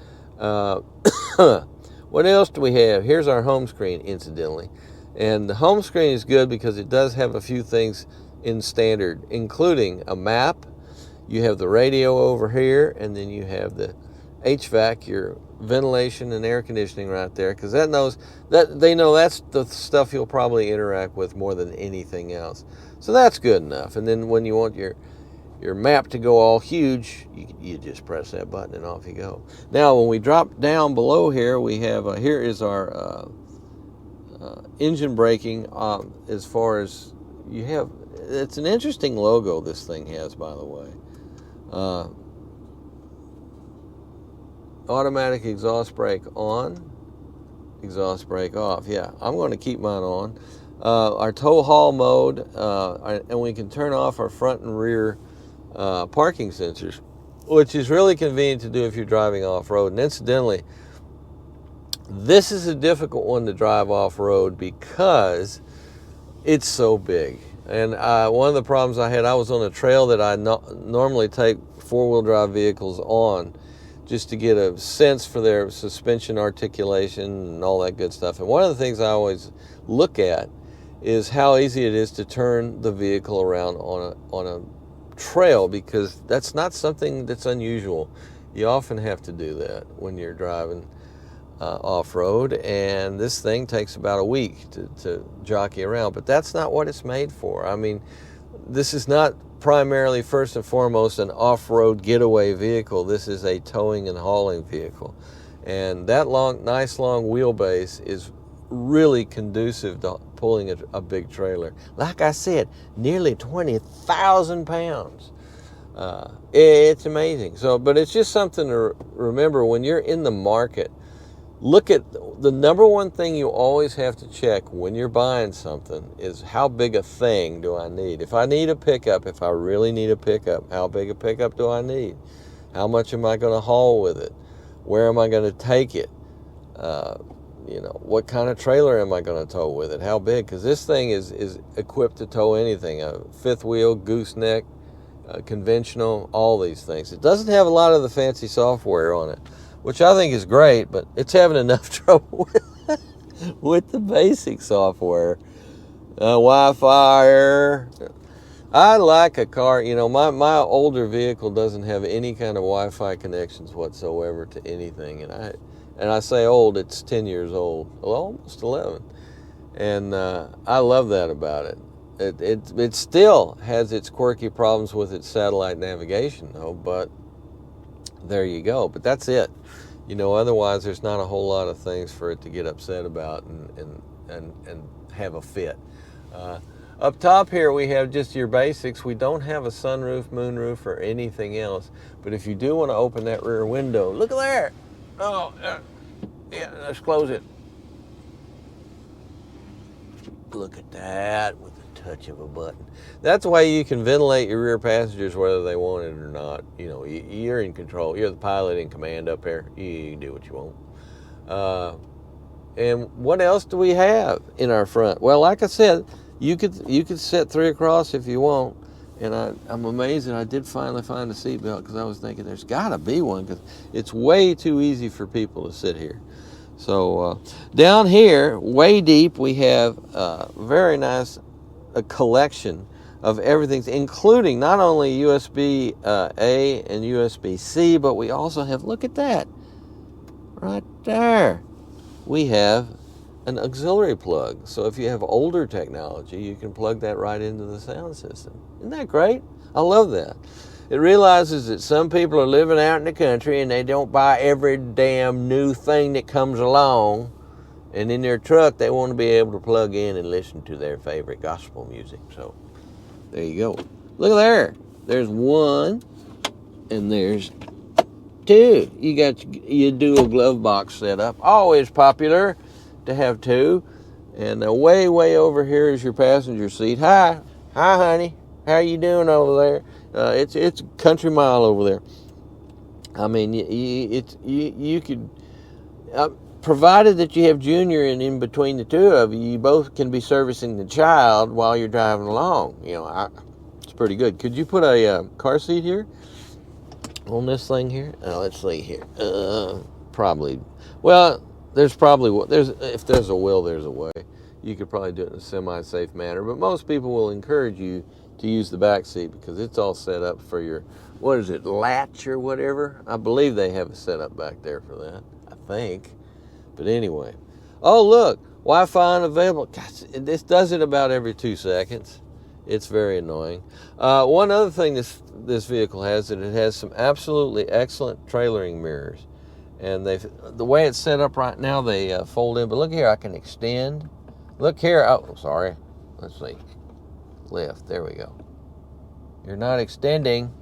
What else do we have? Here's our home screen, incidentally. And the home screen is good because it does have a few things in standard, including a map. You have the radio over here, and then you have the HVAC, your ventilation and air conditioning right there, because they know that's the stuff you'll probably interact with more than anything else. So that's good enough. And then when you want your map to go all huge, you just press that button and off you go. Now, when we drop down below here, we have here is our engine braking. As far as you have, it's an interesting logo this thing has, by the way. Automatic exhaust brake on, exhaust brake off. Yeah, I'm going to keep mine on. Our tow haul mode, and we can turn off our front and rear parking sensors, which is really convenient to do if you're driving off-road. And incidentally, this is a difficult one to drive off-road because it's so big. And one of the problems I had, I was on a trail that I normally take four-wheel drive vehicles on, just to get a sense for their suspension articulation and all that good stuff. And one of the things I always look at is how easy it is to turn the vehicle around on a trail, because that's not something that's unusual. You often have to do that when you're driving off-road, and this thing takes about a week to jockey around, but that's not what it's made for. I mean, this is not primarily, first and foremost, an off-road getaway vehicle. This is a towing and hauling vehicle, and that nice long wheelbase is really conducive to pulling a big trailer. Like I said, nearly 20,000 pounds. It's amazing. So, but it's just something to remember when you're in the market. Look at the number one thing you always have to check when you're buying something is, how big a thing do I need? If I need a pickup, if I really need a pickup, how big a pickup do I need? How much am I going to haul with it? Where am I going to take it? What kind of trailer am I going to tow with it? How big? Because this thing is equipped to tow anything. A fifth wheel, gooseneck, conventional, all these things. It doesn't have a lot of the fancy software on it, which I think is great, but it's having enough trouble with the basic software. Wi-Fi. I like a car, my older vehicle doesn't have any kind of Wi-Fi connections whatsoever to anything. And I say old, it's 10 years old, well, almost 11. And I love that about it. It still has its quirky problems with its satellite navigation, though, but there you go. But that's it. Otherwise there's not a whole lot of things for it to get upset about and have a fit. Up top here we have just your basics. We don't have a sunroof, moonroof, or anything else. But if you do want to open that rear window, look at there. Oh, yeah, let's close it. Look at that with the touch of a button. That's why you can ventilate your rear passengers whether they want it or not. You're in control. You're the pilot in command up there. You can do what you want. And what else do we have in our front? Well, like I said, you could set 3 across if you want. And I'm amazed that I did finally find a seatbelt, because I was thinking there's got to be one, because it's way too easy for people to sit here. So down here, way deep, we have a very nice collection of everything, including not only USB A and USB C, but we also have, look at that, right there. We have an auxiliary plug. So if you have older technology, you can plug that right into the sound system. Isn't that great? I love that. It realizes that some people are living out in the country and they don't buy every damn new thing that comes along. And in their truck, they want to be able to plug in and listen to their favorite gospel music. So there you go. Look there. There's one and there's two. You got your dual glove box set up. Always popular to have two. And way over here is your passenger seat. Hi honey, how you doing over there? It's country mile over there. I mean, you could, provided that you have Junior and in between the two of you, you both can be servicing the child while you're driving along. You know, it's pretty good. Could you put a car seat here on this thing here? Let's see here. Probably. Well, if there's a will, there's a way. You could probably do it in a semi-safe manner, but most people will encourage you to use the back seat because it's all set up for your, what is it, latch or whatever? I believe they have a setup back there for that, I think. But anyway. Oh, look, Wi-Fi unavailable. Gosh, this does it about every 2 seconds. It's very annoying. One other thing this vehicle has, that it has some absolutely excellent trailering mirrors. And the way it's set up right now, they fold in. But look here, I can extend. Look here. Oh, sorry. Let's see. Lift. There we go. You're not extending.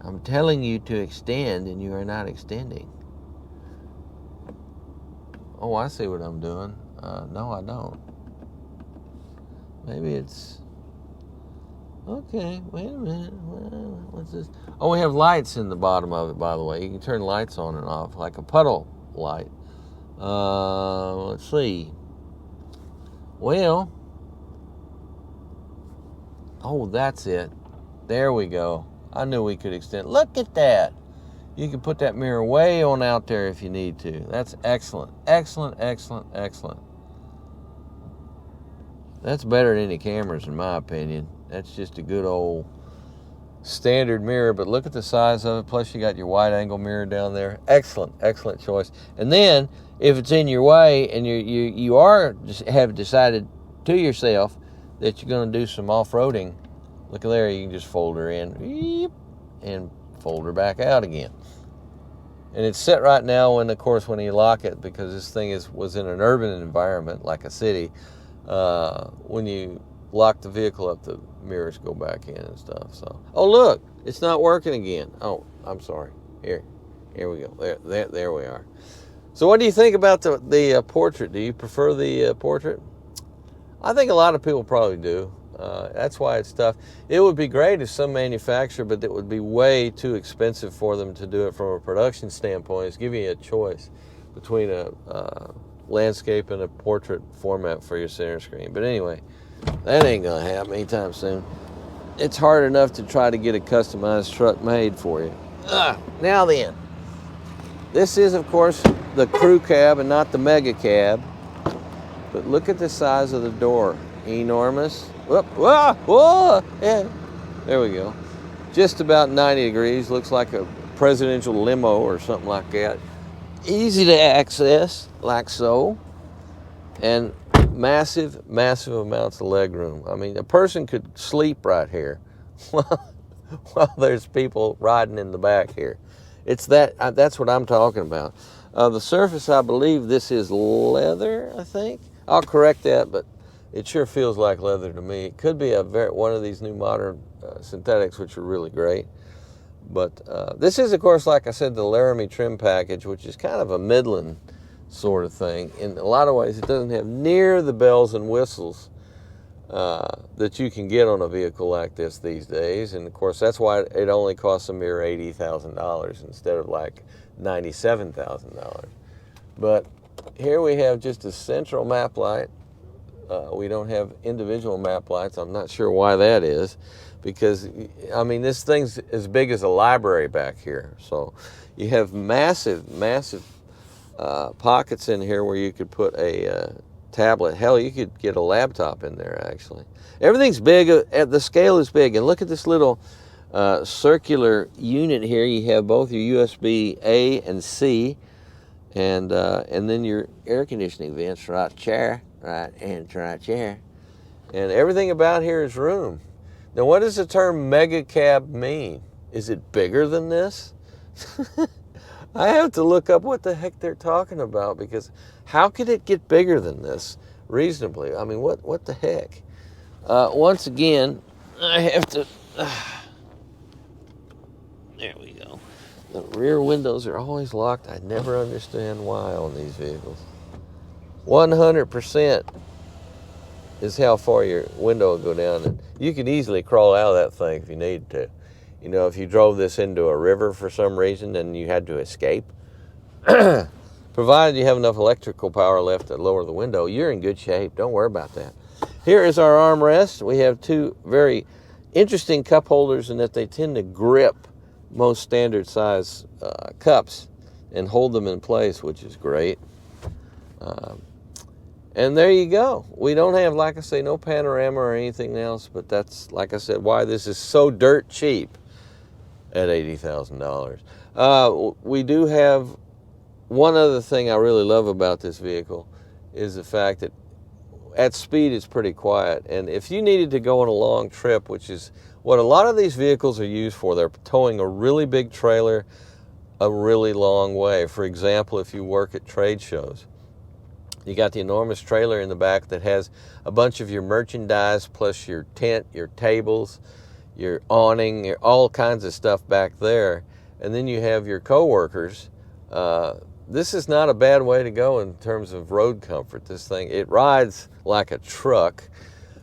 I'm telling you to extend, and you are not extending. Oh, I see what I'm doing. No, I don't. Maybe it's... Okay, wait a minute. What's this? Oh, we have lights in the bottom of it, by the way. You can turn lights on and off, like a puddle light. Let's see. Well, oh, that's it. There we go. I knew we could extend. Look at that. You can put that mirror way on out there if you need to. That's excellent. Excellent, excellent, excellent. That's better than any cameras, in my opinion. That's just a good old standard mirror, but look at the size of it. Plus, you got your wide angle mirror down there. Excellent, excellent choice. And then, if it's in your way and you have decided to yourself that you're going to do some off-roading, look at there. You can just fold her in and fold her back out again. And it's set right now when, of course, when you lock it, because this thing was in an urban environment like a city. When you lock the vehicle up, the mirrors go back in and stuff. So, oh look, it's not working again. Oh, I'm sorry. Here we go. There we are. So, what do you think about the portrait? Do you prefer the portrait? I think a lot of people probably do. That's why it's tough. It would be great if some manufacturer, but it would be way too expensive for them to do it from a production standpoint. It's giving you a choice between a landscape and a portrait format for your center screen. But anyway, that ain't gonna happen anytime soon. It's hard enough to try to get a customized truck made for you. Now then, this is of course the crew cab and not the mega cab. But look at the size of the door. Enormous. Whoop, whoa, whoa, yeah. There we go. Just about 90 degrees. Looks like a presidential limo or something like that. Easy to access, like so. And massive, massive amounts of leg room. I mean, a person could sleep right here while there's people riding in the back here. It's that's what I'm talking about. The surface, I believe this is leather, I think. I'll correct that, but it sure feels like leather to me. It could be one of these new modern synthetics, which are really great. But this is, of course, like I said, the Laramie trim package, which is kind of a Midland sort of thing. In a lot of ways, it doesn't have near the bells and whistles that you can get on a vehicle like this these days. And, of course, that's why it only costs a mere $80,000 instead of like $97,000. But here we have just a central map light. We don't have individual map lights. I'm not sure why that is, because, I mean, this thing's as big as a library back here. So you have massive, massive pockets in here where you could put a tablet. Hell, you could get a laptop in there, actually. Everything's big. The scale is big. And look at this little circular unit here. You have both your USB A and C, and then your air conditioning vents right chair. Right, and right chair. And everything about here is room. Now, what does the term mega cab mean? Is it bigger than this? I have to look up what the heck they're talking about, because how could it get bigger than this reasonably? I mean, what the heck? Once again, I have to... there we go. The rear windows are always locked. I never understand why on these vehicles. 100% is how far your window will go down, and you can easily crawl out of that thing if you need to. You know, if you drove this into a river for some reason and you had to escape, provided you have enough electrical power left to lower the window, you're in good shape. Don't worry about that. Here is our armrest. We have two very interesting cup holders in that they tend to grip most standard size cups and hold them in place, which is great. And there you go. We don't have, like I say, no panorama or anything else, but that's, like I said, why this is so dirt cheap at $80,000. We do have one other thing I really love about this vehicle is the fact that at speed it's pretty quiet. And if you needed to go on a long trip, which is what a lot of these vehicles are used for, they're towing a really big trailer a really long way. For example, if you work at trade shows, you got the enormous trailer in the back that has a bunch of your merchandise, plus your tent, your tables, your awning, all kinds of stuff back there. And then you have your co-workers. This is not a bad way to go in terms of road comfort. This thing, it rides like a truck,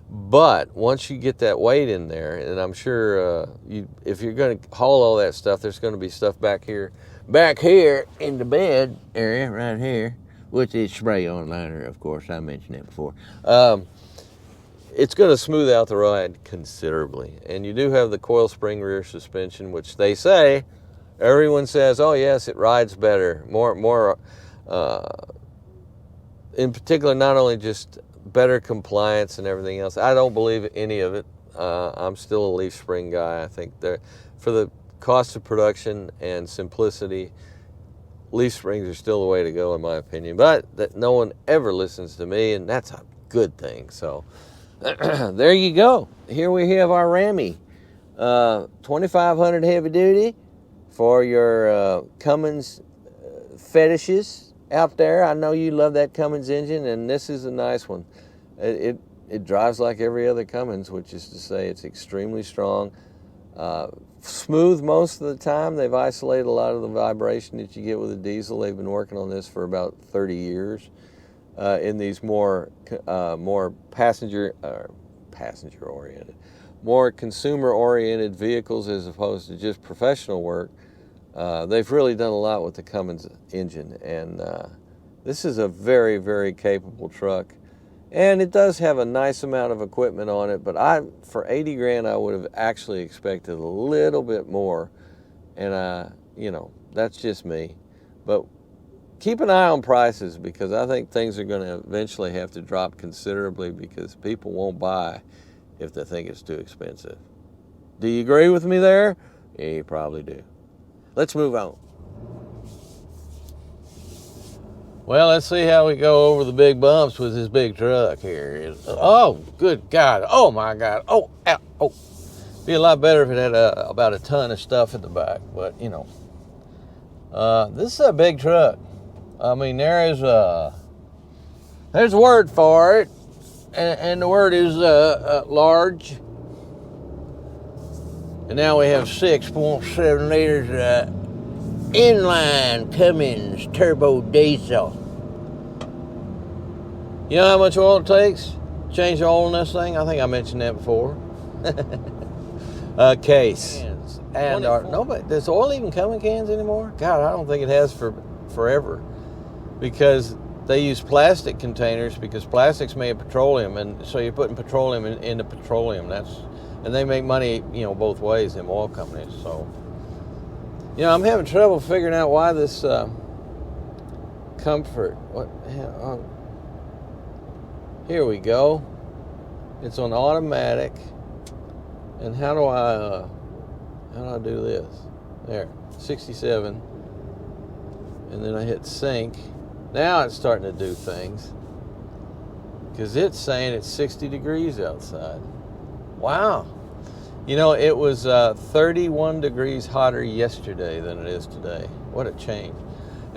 but once you get that weight in there, and I'm sure if you're going to haul all that stuff, there's going to be stuff back here in the bed area right here, with the spray-on liner, of course. I mentioned that before. It's going to smooth out the ride considerably. And you do have the coil spring rear suspension, which they say, everyone says, oh yes, it rides better. More, in particular, not only just better compliance and everything else. I don't believe any of it. I'm still a leaf spring guy. I think for the cost of production and simplicity, leaf springs are still the way to go, in my opinion, but that no one ever listens to me, and that's a good thing. So there you go. Here we have our Laramie 2500 heavy duty for your Cummins fetishes out there. I know you love that Cummins engine, and this is a nice one. It drives like every other Cummins, which is to say it's extremely strong. Smooth most of the time. They've isolated a lot of the vibration that you get with a diesel. They've been working on this for about 30 years in these more passenger oriented, more consumer oriented vehicles as opposed to just professional work. They've really done a lot with the Cummins engine, and this is a very, very capable truck. And it does have a nice amount of equipment on it, but for 80 grand, I would have actually expected a little bit more. And, you know, that's just me. But keep an eye on prices, because I think things are going to eventually have to drop considerably, because people won't buy if they think it's too expensive. Do you agree with me there? Yeah, you probably do. Let's move on. Well, let's see how we go over the big bumps with this big truck here. Oh, good God. Oh, my God. Oh, ow. Oh. Be a lot better if it had about a ton of stuff in the back. But, you know, this is a big truck. I mean, there's a word for it. And the word is large. And now we have 6.7 liters inline Cummins Turbodiesel. You know how much oil it takes? Change the oil in this thing? I think I mentioned that before. A case. And does oil even come in cans anymore? God, I don't think it has for forever. Because they use plastic containers because plastic's made of petroleum, and so you're putting petroleum into petroleum. And they make money, both ways, them oil companies. So, I'm having trouble figuring out why this comfort. Here we go. It's on automatic. And how do I do this? There, 67. And then I hit sync. Now it's starting to do things. Because it's saying it's 60 degrees outside. Wow. It was 31 degrees hotter yesterday than it is today. What a change.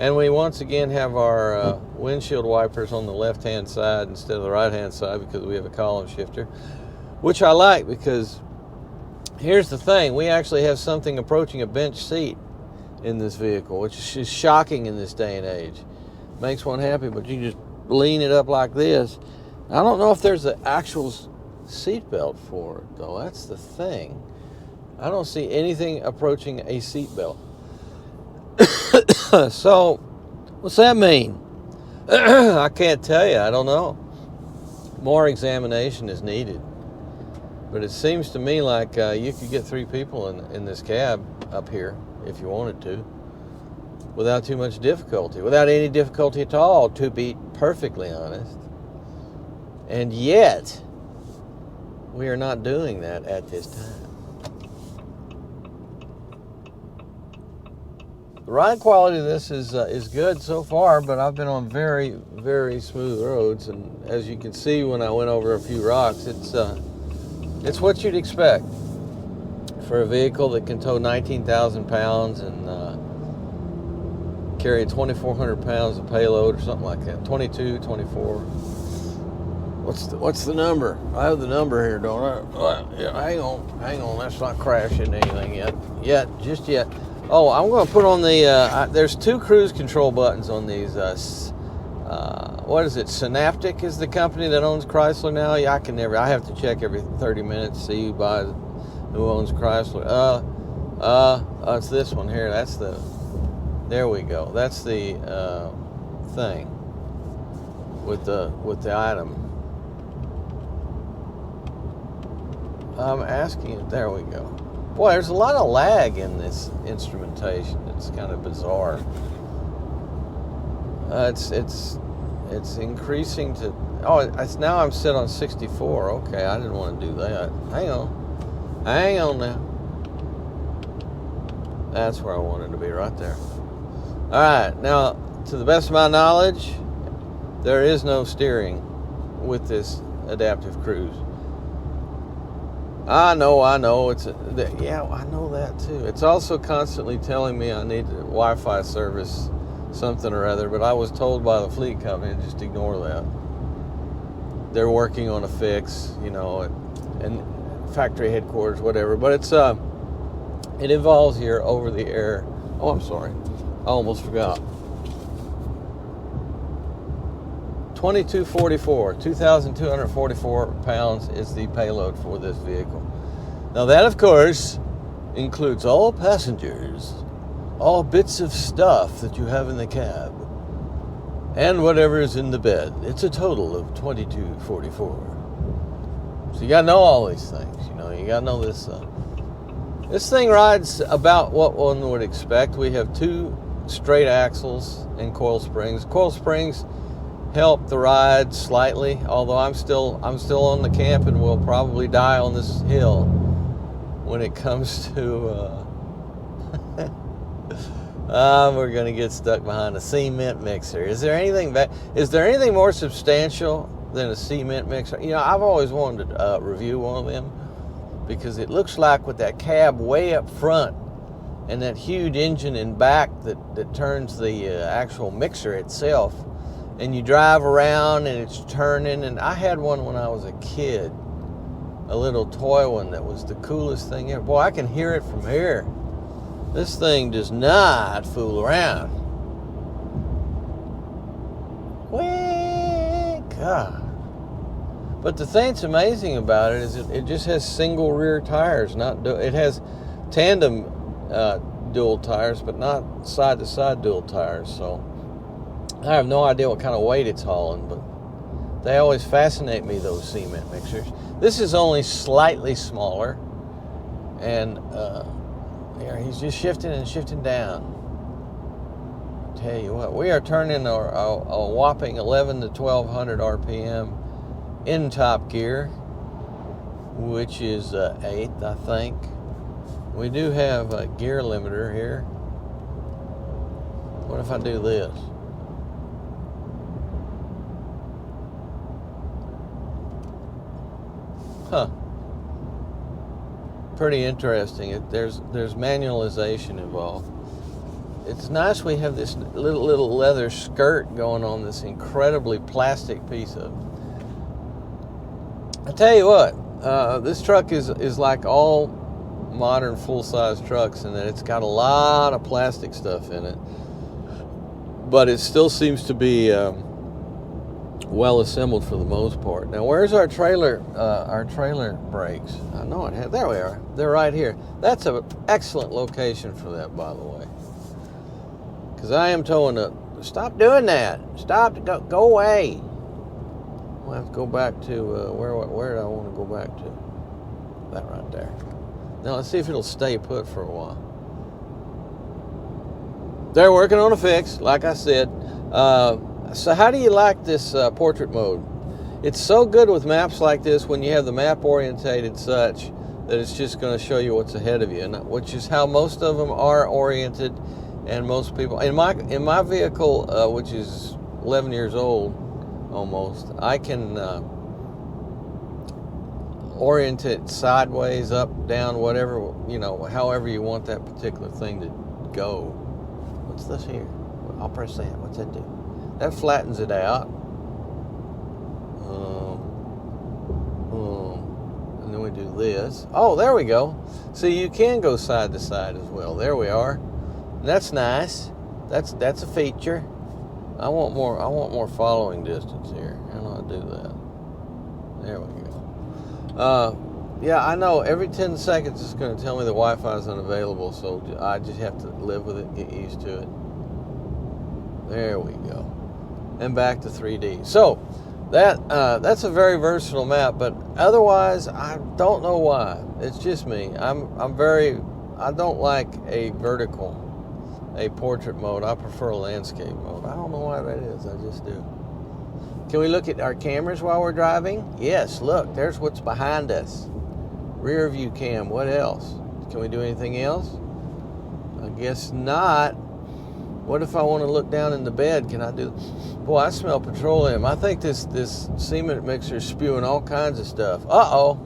And we once again have our windshield wipers on the left-hand side instead of the right-hand side because we have a column shifter, which I like because here's the thing. We actually have something approaching a bench seat in this vehicle, which is shocking in this day and age. Makes one happy, but you just lean it up like this. I don't know if there's an actual seatbelt for it, though. That's the thing. I don't see anything approaching a seatbelt. So, what's that mean? I can't tell you. I don't know. More examination is needed. But it seems to me like you could get 3 people in this cab up here if you wanted to, without too much difficulty, without any difficulty at all, to be perfectly honest. And yet, we are not doing that at this time. The ride quality of this is good so far, but I've been on very, very smooth roads, and as you can see when I went over a few rocks, it's what you'd expect for a vehicle that can tow 19,000 pounds and carry 2,400 pounds of payload or something like that. 22, 24. What's the number? I have the number here, don't I? Yeah, hang on. That's not crashing anything yet. Just yet. Oh, I'm going to put on the, there's 2 cruise control buttons on these. What is it? Synaptic is the company that owns Chrysler now. Yeah, I have to check every 30 minutes, see who owns Chrysler. It's this one here. There we go. That's the thing with the item. I'm asking it. There we go. Boy, there's a lot of lag in this instrumentation. It's kind of bizarre. It's increasing to. Oh, it's now I'm set on 64. Okay, I didn't want to do that. Hang on now. That's where I wanted to be, right there. All right, now to the best of my knowledge, there is no steering with this adaptive cruise. I know. I know that too. It's also constantly telling me I need a Wi-Fi service, something or other, but I was told by the fleet company to just ignore that. They're working on a fix, and factory headquarters, whatever. But it involves here over the air. Oh, I'm sorry. I almost forgot. 2,244 pounds is the payload for this vehicle. Now that, of course, includes all passengers, all bits of stuff that you have in the cab, and whatever is in the bed. It's a total of 2,244. So you gotta know all these things. You gotta know this. This thing rides about what one would expect. We have 2 straight axles and coil springs. Coil springs help the ride slightly, although I'm still on the camp and will probably die on this hill when it comes to we're gonna get stuck behind a cement mixer. Is there anything more substantial than a cement mixer? I've always wanted to review one of them because it looks like with that cab way up front and that huge engine in back that turns the actual mixer itself, and you drive around and it's turning. And I had one when I was a kid, a little toy one that was the coolest thing ever. Boy, I can hear it from here. This thing does not fool around. God. But the thing that's amazing about it is it just has single rear tires. It has tandem dual tires, but not side-to-side dual tires. So I have no idea what kind of weight it's hauling, but they always fascinate me, those cement mixers. This is only slightly smaller, and there, he's just shifting and shifting down. Tell you what, we are turning a whopping 11 to 1200 RPM in top gear, which is 8th, I think. We do have a gear limiter here. What if I do this? Huh. Pretty interesting. There's manualization involved. It's nice we have this little leather skirt going on this incredibly plastic piece of. I tell you what, this truck is like all modern full-size trucks in that it's got a lot of plastic stuff in it, but it still seems to be well assembled for the most part. Now, where's our trailer brakes? I know it had. There we are. They're right here. That's an excellent location for that, by the way. Because I am towing stop doing that. Stop. Go away. I'll have to go back to where do I want to go back to? That right there. Now let's see if it'll stay put for a while. They're working on a fix, like I said. So how do you like this portrait mode? It's so good with maps like this when you have the map orientated such that it's just going to show you what's ahead of you, and which is how most of them are oriented. And most people in my vehicle, which is 11 years old almost, I can orient it sideways, up, down, whatever, however you want that particular thing to go. What's this here? I'll press that. What's that do? That flattens it out. And then we do this. Oh, there we go. See, you can go side to side as well. There we are. That's nice. That's a feature. I want more following distance here. How do I do that? There we go. Yeah, I know. Every 10 seconds it's going to tell me the Wi-Fi is unavailable, so I just have to live with it, get used to it. There we go. And back to 3D. So that's a very versatile map, but otherwise I don't know why. It's just me. I don't like a portrait mode. I prefer a landscape mode. I don't know why that is. I just do. Can we look at our cameras while we're driving? Yes, look, there's what's behind us. Rear view cam. What else? Can we do anything else? I guess not. What if I want to look down in the bed? Can I do? Boy, I smell petroleum. I think this cement mixer is spewing all kinds of stuff. Uh-oh.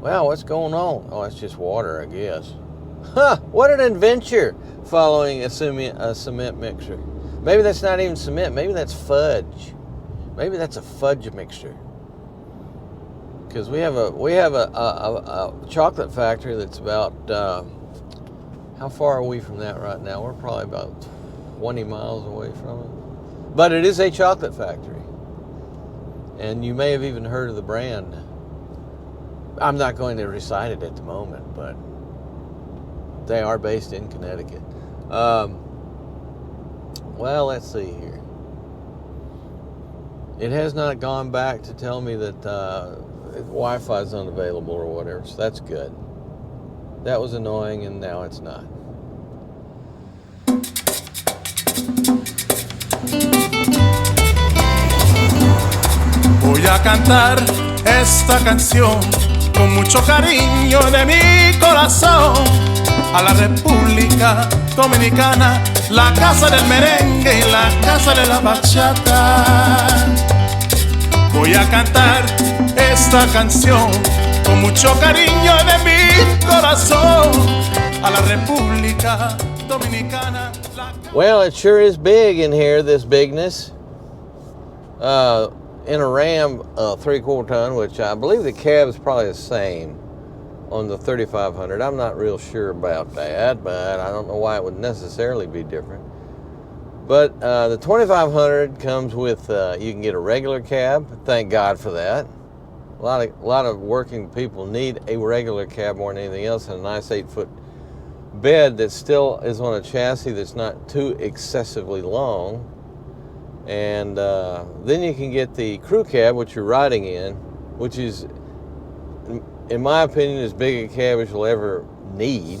Wow, what's going on? Oh, it's just water, I guess. Huh, what an adventure following a cement mixer. Maybe that's not even cement. Maybe that's fudge. Maybe that's a fudge mixer. Because we have a chocolate factory that's about, how far are we from that right now? We're probably about 20 miles away from it. But it is a chocolate factory. And you may have even heard of the brand. I'm not going to recite it at the moment, but they are based in Connecticut. Well, let's see here. It has not gone back to tell me that Wi-Fi is unavailable or whatever, so that's good. That was annoying, and now it's not. Voy a cantar esta canción con mucho cariño de mi corazón a la República Dominicana, la casa del merengue y la casa de la bachata. Voy a cantar esta canción con mucho cariño de mi corazón a la República Dominicana. Well, it sure is big in here, this bigness. In a Ram 3/4 ton, which I believe the cab is probably the same on the 3500. I'm not real sure about that, but I don't know why it would necessarily be different. But the 2500 comes with, you can get a regular cab. Thank God for that. A lot of working people need a regular cab more than anything else, and a nice 8-foot bed that still is on a chassis that's not too excessively long. And then you can get the crew cab, which you're riding in, which is, in my opinion, as big a cab as you'll ever need,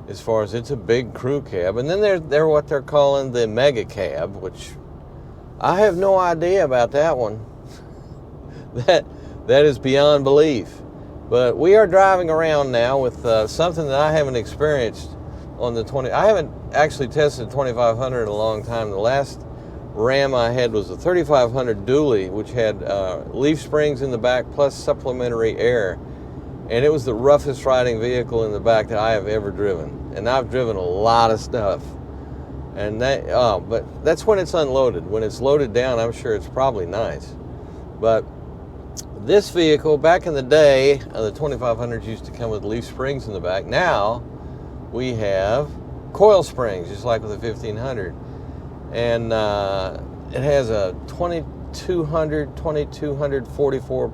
as far as it's a big crew cab. And then they're what they're calling the mega cab, which I have no idea about that one. that is beyond belief. But we are driving around now with something that I haven't experienced on the 20. I haven't actually tested the 2500 in a long time. The last Ram I had was a 3500 dually, which had leaf springs in the back plus supplementary air. And it was the roughest riding vehicle in the back that I have ever driven. And I've driven a lot of stuff. And but that's when it's unloaded. When it's loaded down, I'm sure it's probably nice. But this vehicle, back in the day, the 2500s used to come with leaf springs in the back. Now we have coil springs, just like with the 1500. And it has a 2,244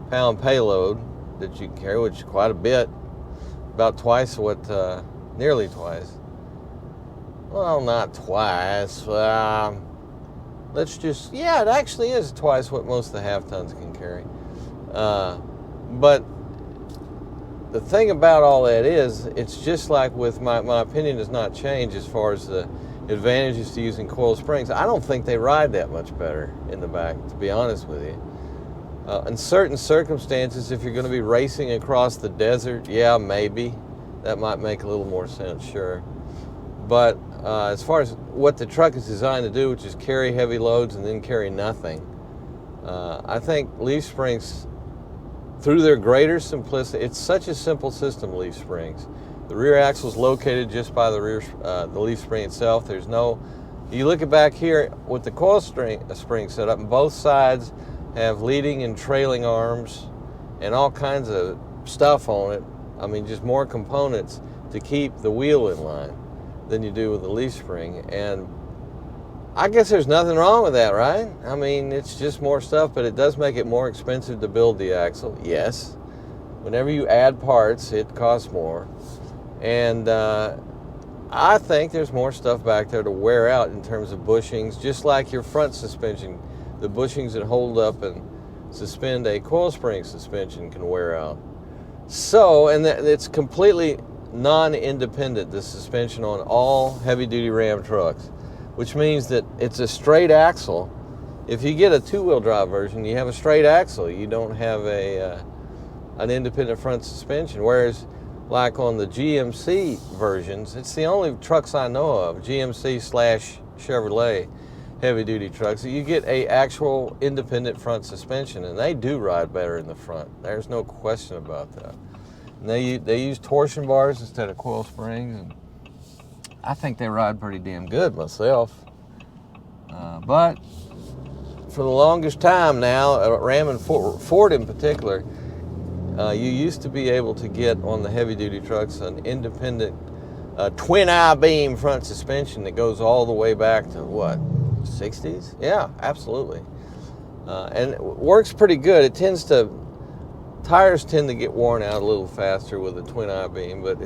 pound payload that you can carry, which is quite a bit, about twice what, nearly twice. Well, not twice. Let's just, yeah, it actually is twice what most of the half tons can carry. But the thing about all that is, it's just like with my opinion does not change as far as the advantages to using coil springs. I don't think they ride that much better in the back, to be honest with you. In certain circumstances, if you're going to be racing across the desert, yeah, maybe. That might make a little more sense, sure. But as far as what the truck is designed to do, which is carry heavy loads and then carry nothing, I think leaf springs, through their greater simplicity, it's such a simple system, leaf springs. The rear axle is located just by the leaf spring itself. There's no, you look at back here with the coil spring set up, and both sides have leading and trailing arms and all kinds of stuff on it. I mean, just more components to keep the wheel in line than you do with the leaf spring. And I guess there's nothing wrong with that, right? I mean, it's just more stuff, but it does make it more expensive to build the axle, yes. Whenever you add parts, it costs more. And I think there's more stuff back there to wear out in terms of bushings, just like your front suspension. The bushings that hold up and suspend a coil spring suspension can wear out. So, and it's completely non-independent, the suspension on all heavy-duty Ram trucks, which means that it's a straight axle. If you get a two-wheel drive version, you have a straight axle. You don't have an independent front suspension, whereas like on the GMC versions, it's the only trucks I know of, GMC/Chevrolet heavy-duty trucks, you get a actual independent front suspension, and they do ride better in the front. There's no question about that. And they use torsion bars instead of coil springs, and I think they ride pretty damn good myself. But for the longest time now, Ram and Ford in particular, you used to be able to get on the heavy-duty trucks an independent twin I-beam front suspension that goes all the way back to what, 60s? Yeah, absolutely. And it works pretty good. Tires tend to get worn out a little faster with a twin I-beam, but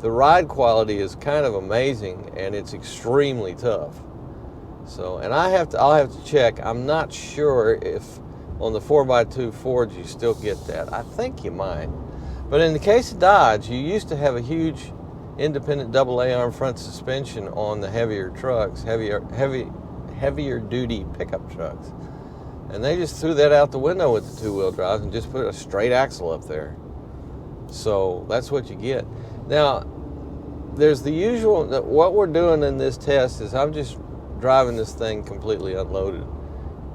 the ride quality is kind of amazing, and it's extremely tough. So, and I'll have to check. I'm not sure if on the 4x2 Fords you still get that. I think you might. But in the case of Dodge, you used to have a huge independent AA arm front suspension on the heavier trucks, heavier duty pickup trucks. And they just threw that out the window with the two-wheel drives and just put a straight axle up there. So that's what you get. Now, there's the usual, what we're doing in this test is I'm just driving this thing completely unloaded.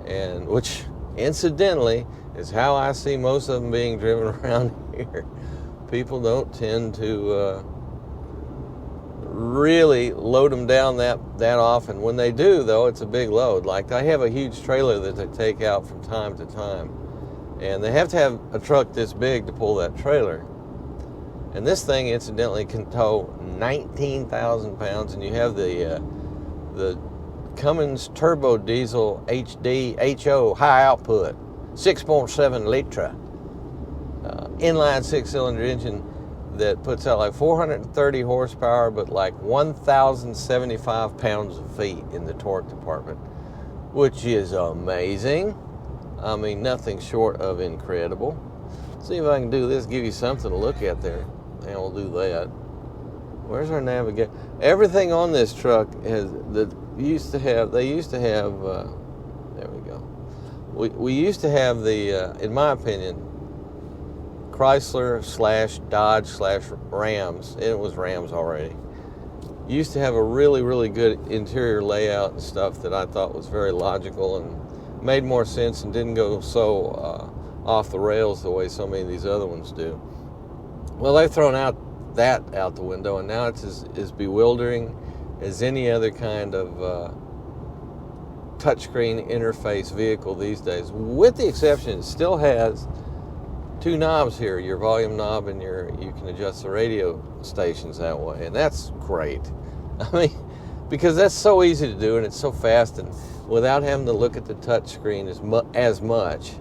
And which, incidentally, is how I see most of them being driven around here. People don't tend to really load them down that often. When they do, though, it's a big load. Like, I have a huge trailer that they take out from time to time, and they have to have a truck this big to pull that trailer. And this thing, incidentally, can tow 19,000 pounds, and you have the Cummins Turbodiesel HD HO high output, 6.7 liter, inline 6-cylinder engine that puts out like 430 horsepower, but like 1,075 pounds of feet in the torque department, which is amazing. I mean, nothing short of incredible. See if I can do this, give you something to look at there, and we'll do that. Where's our navigation? Everything on this truck has there used to have. There we go. We used to have the, in my opinion, Chrysler / Dodge / Rams, and it was Rams already, used to have a really, really good interior layout and stuff that I thought was very logical and made more sense and didn't go so off the rails the way so many of these other ones do. Well, they've thrown that out the window, and now it's as bewildering as any other kind of touchscreen interface vehicle these days, with the exception it still has two knobs here, your volume knob and you can adjust the radio stations that way, and that's great. I mean, because that's so easy to do and it's so fast, and without having to look at the touch screen as much.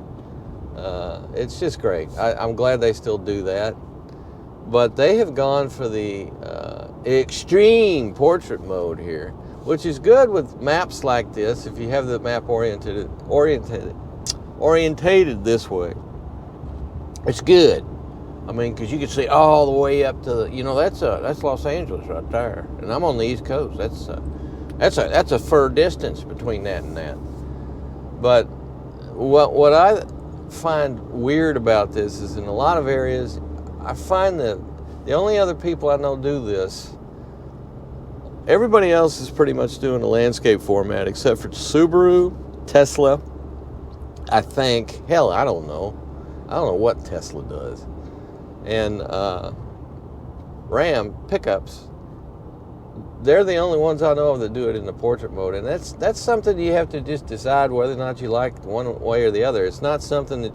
It's just great. I'm glad they still do that. But they have gone for the extreme portrait mode here, which is good with maps like this if you have the map orientated this way. It's good. I mean, because you can see all the way up to the, that's Los Angeles right there, and I'm on the East Coast. That's a fur distance between that and that. But what I find weird about this is in a lot of areas, I find that the only other people I know do this, everybody else is pretty much doing a landscape format except for Subaru, Tesla, I think. Hell, I don't know. I don't know what Tesla does. And Ram pickups, they're the only ones I know of that do it in the portrait mode. And that's something you have to just decide whether or not you like one way or the other. It's not something that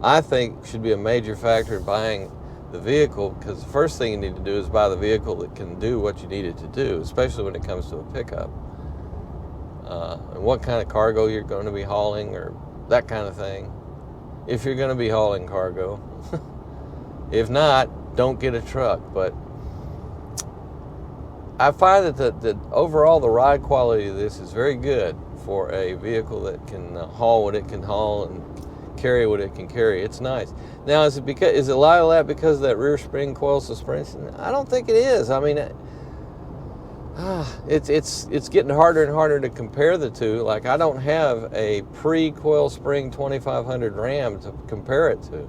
I think should be a major factor in buying the vehicle, because the first thing you need to do is buy the vehicle that can do what you need it to do, especially when it comes to a pickup. And what kind of cargo you're going to be hauling, or that kind of thing. If you're going to be hauling cargo. If not, don't get a truck. But I find that overall the ride quality of this is very good for a vehicle that can haul what it can haul and carry what it can carry. It's nice. Now, is it a lot of that because of that rear spring coil suspension? I don't think it is. I mean, it's getting harder and harder to compare the two. Like, I don't have a pre-coil spring 2500 Ram to compare it to.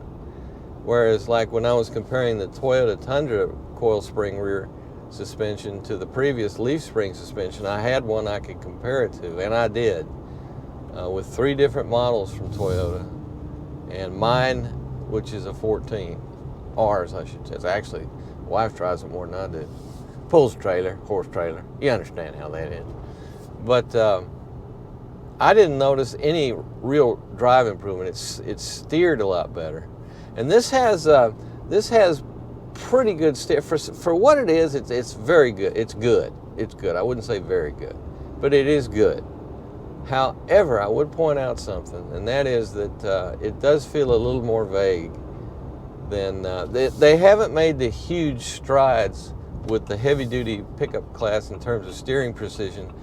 Whereas, like, when I was comparing the Toyota Tundra coil spring rear suspension to the previous leaf spring suspension, I had one I could compare it to, and I did, with 3 different models from Toyota. And mine, which is a 14, ours I should say. It's actually, my wife drives it more than I do. Pulls a trailer, horse trailer. You understand how that is. But I didn't notice any real drive improvement. It's steered a lot better. And this has pretty good steer for what it is. It's very good. It's good. It's good. I wouldn't say very good, but it is good. However, I would point out something, and that is that it does feel a little more vague than they haven't made the huge strides with the heavy-duty pickup class in terms of steering precision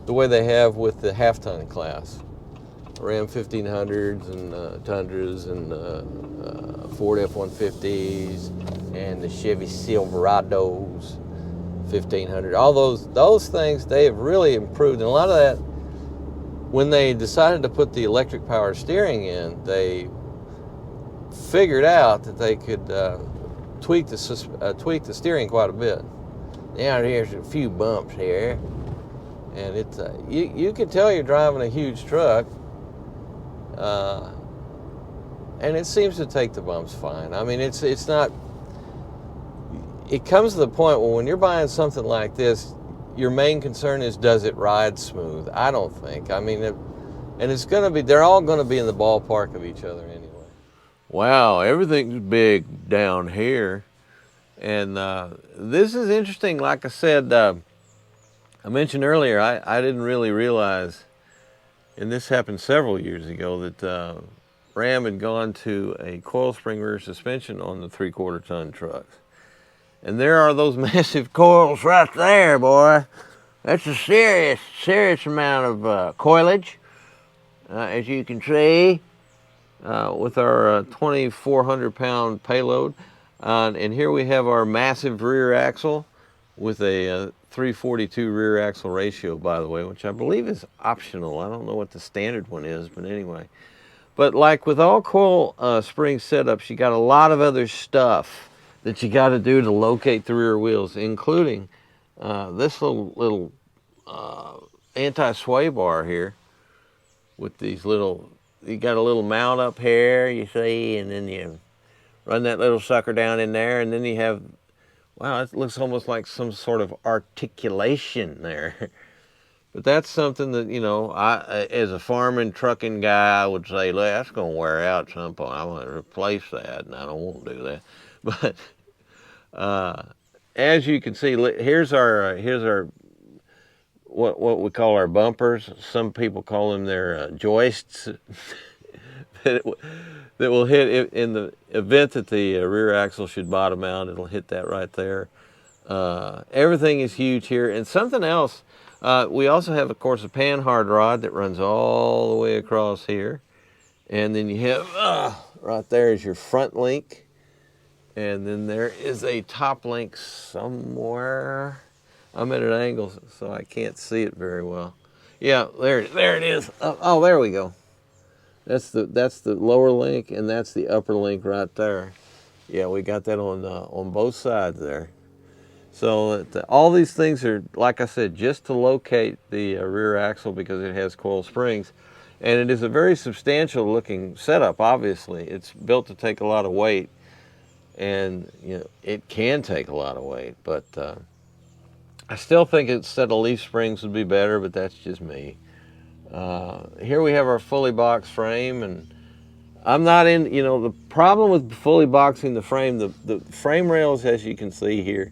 the way they have with the half-ton class. Ram 1500s and Tundras and Ford F-150s and the Chevy Silverados 1500. All those things, they have really improved. And a lot of that, when they decided to put the electric power steering in, they figured out that they could tweak the steering quite a bit. Now here's a few bumps here, and it's you can tell you're driving a huge truck, and it seems to take the bumps fine. I mean, it's not. It comes to the point where when you're buying something like this, your main concern is, does it ride smooth? I don't think. I mean, and it's going to be. They're all going to be in the ballpark of each other anyway. Wow, everything's big down here. And this is interesting. Like I said, I mentioned earlier, I didn't really realize, and this happened several years ago, that Ram had gone to a coil spring rear suspension on the 3/4 ton trucks. And there are those massive coils right there, boy. That's a serious amount of coilage, as you can see, with our 2,400 pound payload. And here we have our massive rear axle with a 342 rear axle ratio, by the way, which I believe is optional. I don't know what the standard one is, but anyway. But like with all coil spring setups, you got a lot of other stuff that you got to do to locate the rear wheels, including this little anti-sway bar here with these little, you got a little mount up here, you see, and then you run that little sucker down in there, and then you have, wow, it looks almost like some sort of articulation there. But that's something that, you know, I, as a farming, trucking guy, I would say, look, that's going to wear out at some point. I want to replace that, and I don't want to do that. But as you can see, here's our what we call our bumpers. Some people call them their joists that will hit in the event that the rear axle should bottom out. It'll hit that right there. Everything is huge here. And something else, we also have, of course, a panhard rod that runs all the way across here. And then you have, right there is your front link. And then there is a top link somewhere. I'm at an angle, so I can't see it very well. Yeah, there it is. Oh, there we go. That's the lower link, and that's the upper link right there. Yeah, we got that on both sides there. So all these things are, like I said, just to locate the rear axle because it has coil springs. And it is a very substantial looking setup, obviously. It's built to take a lot of weight. And, you know, it can take a lot of weight. But I still think a set of leaf springs would be better, but that's just me. Here we have our fully boxed frame, and I'm not in, you know, the problem with fully boxing the frame, the frame rails, as you can see here,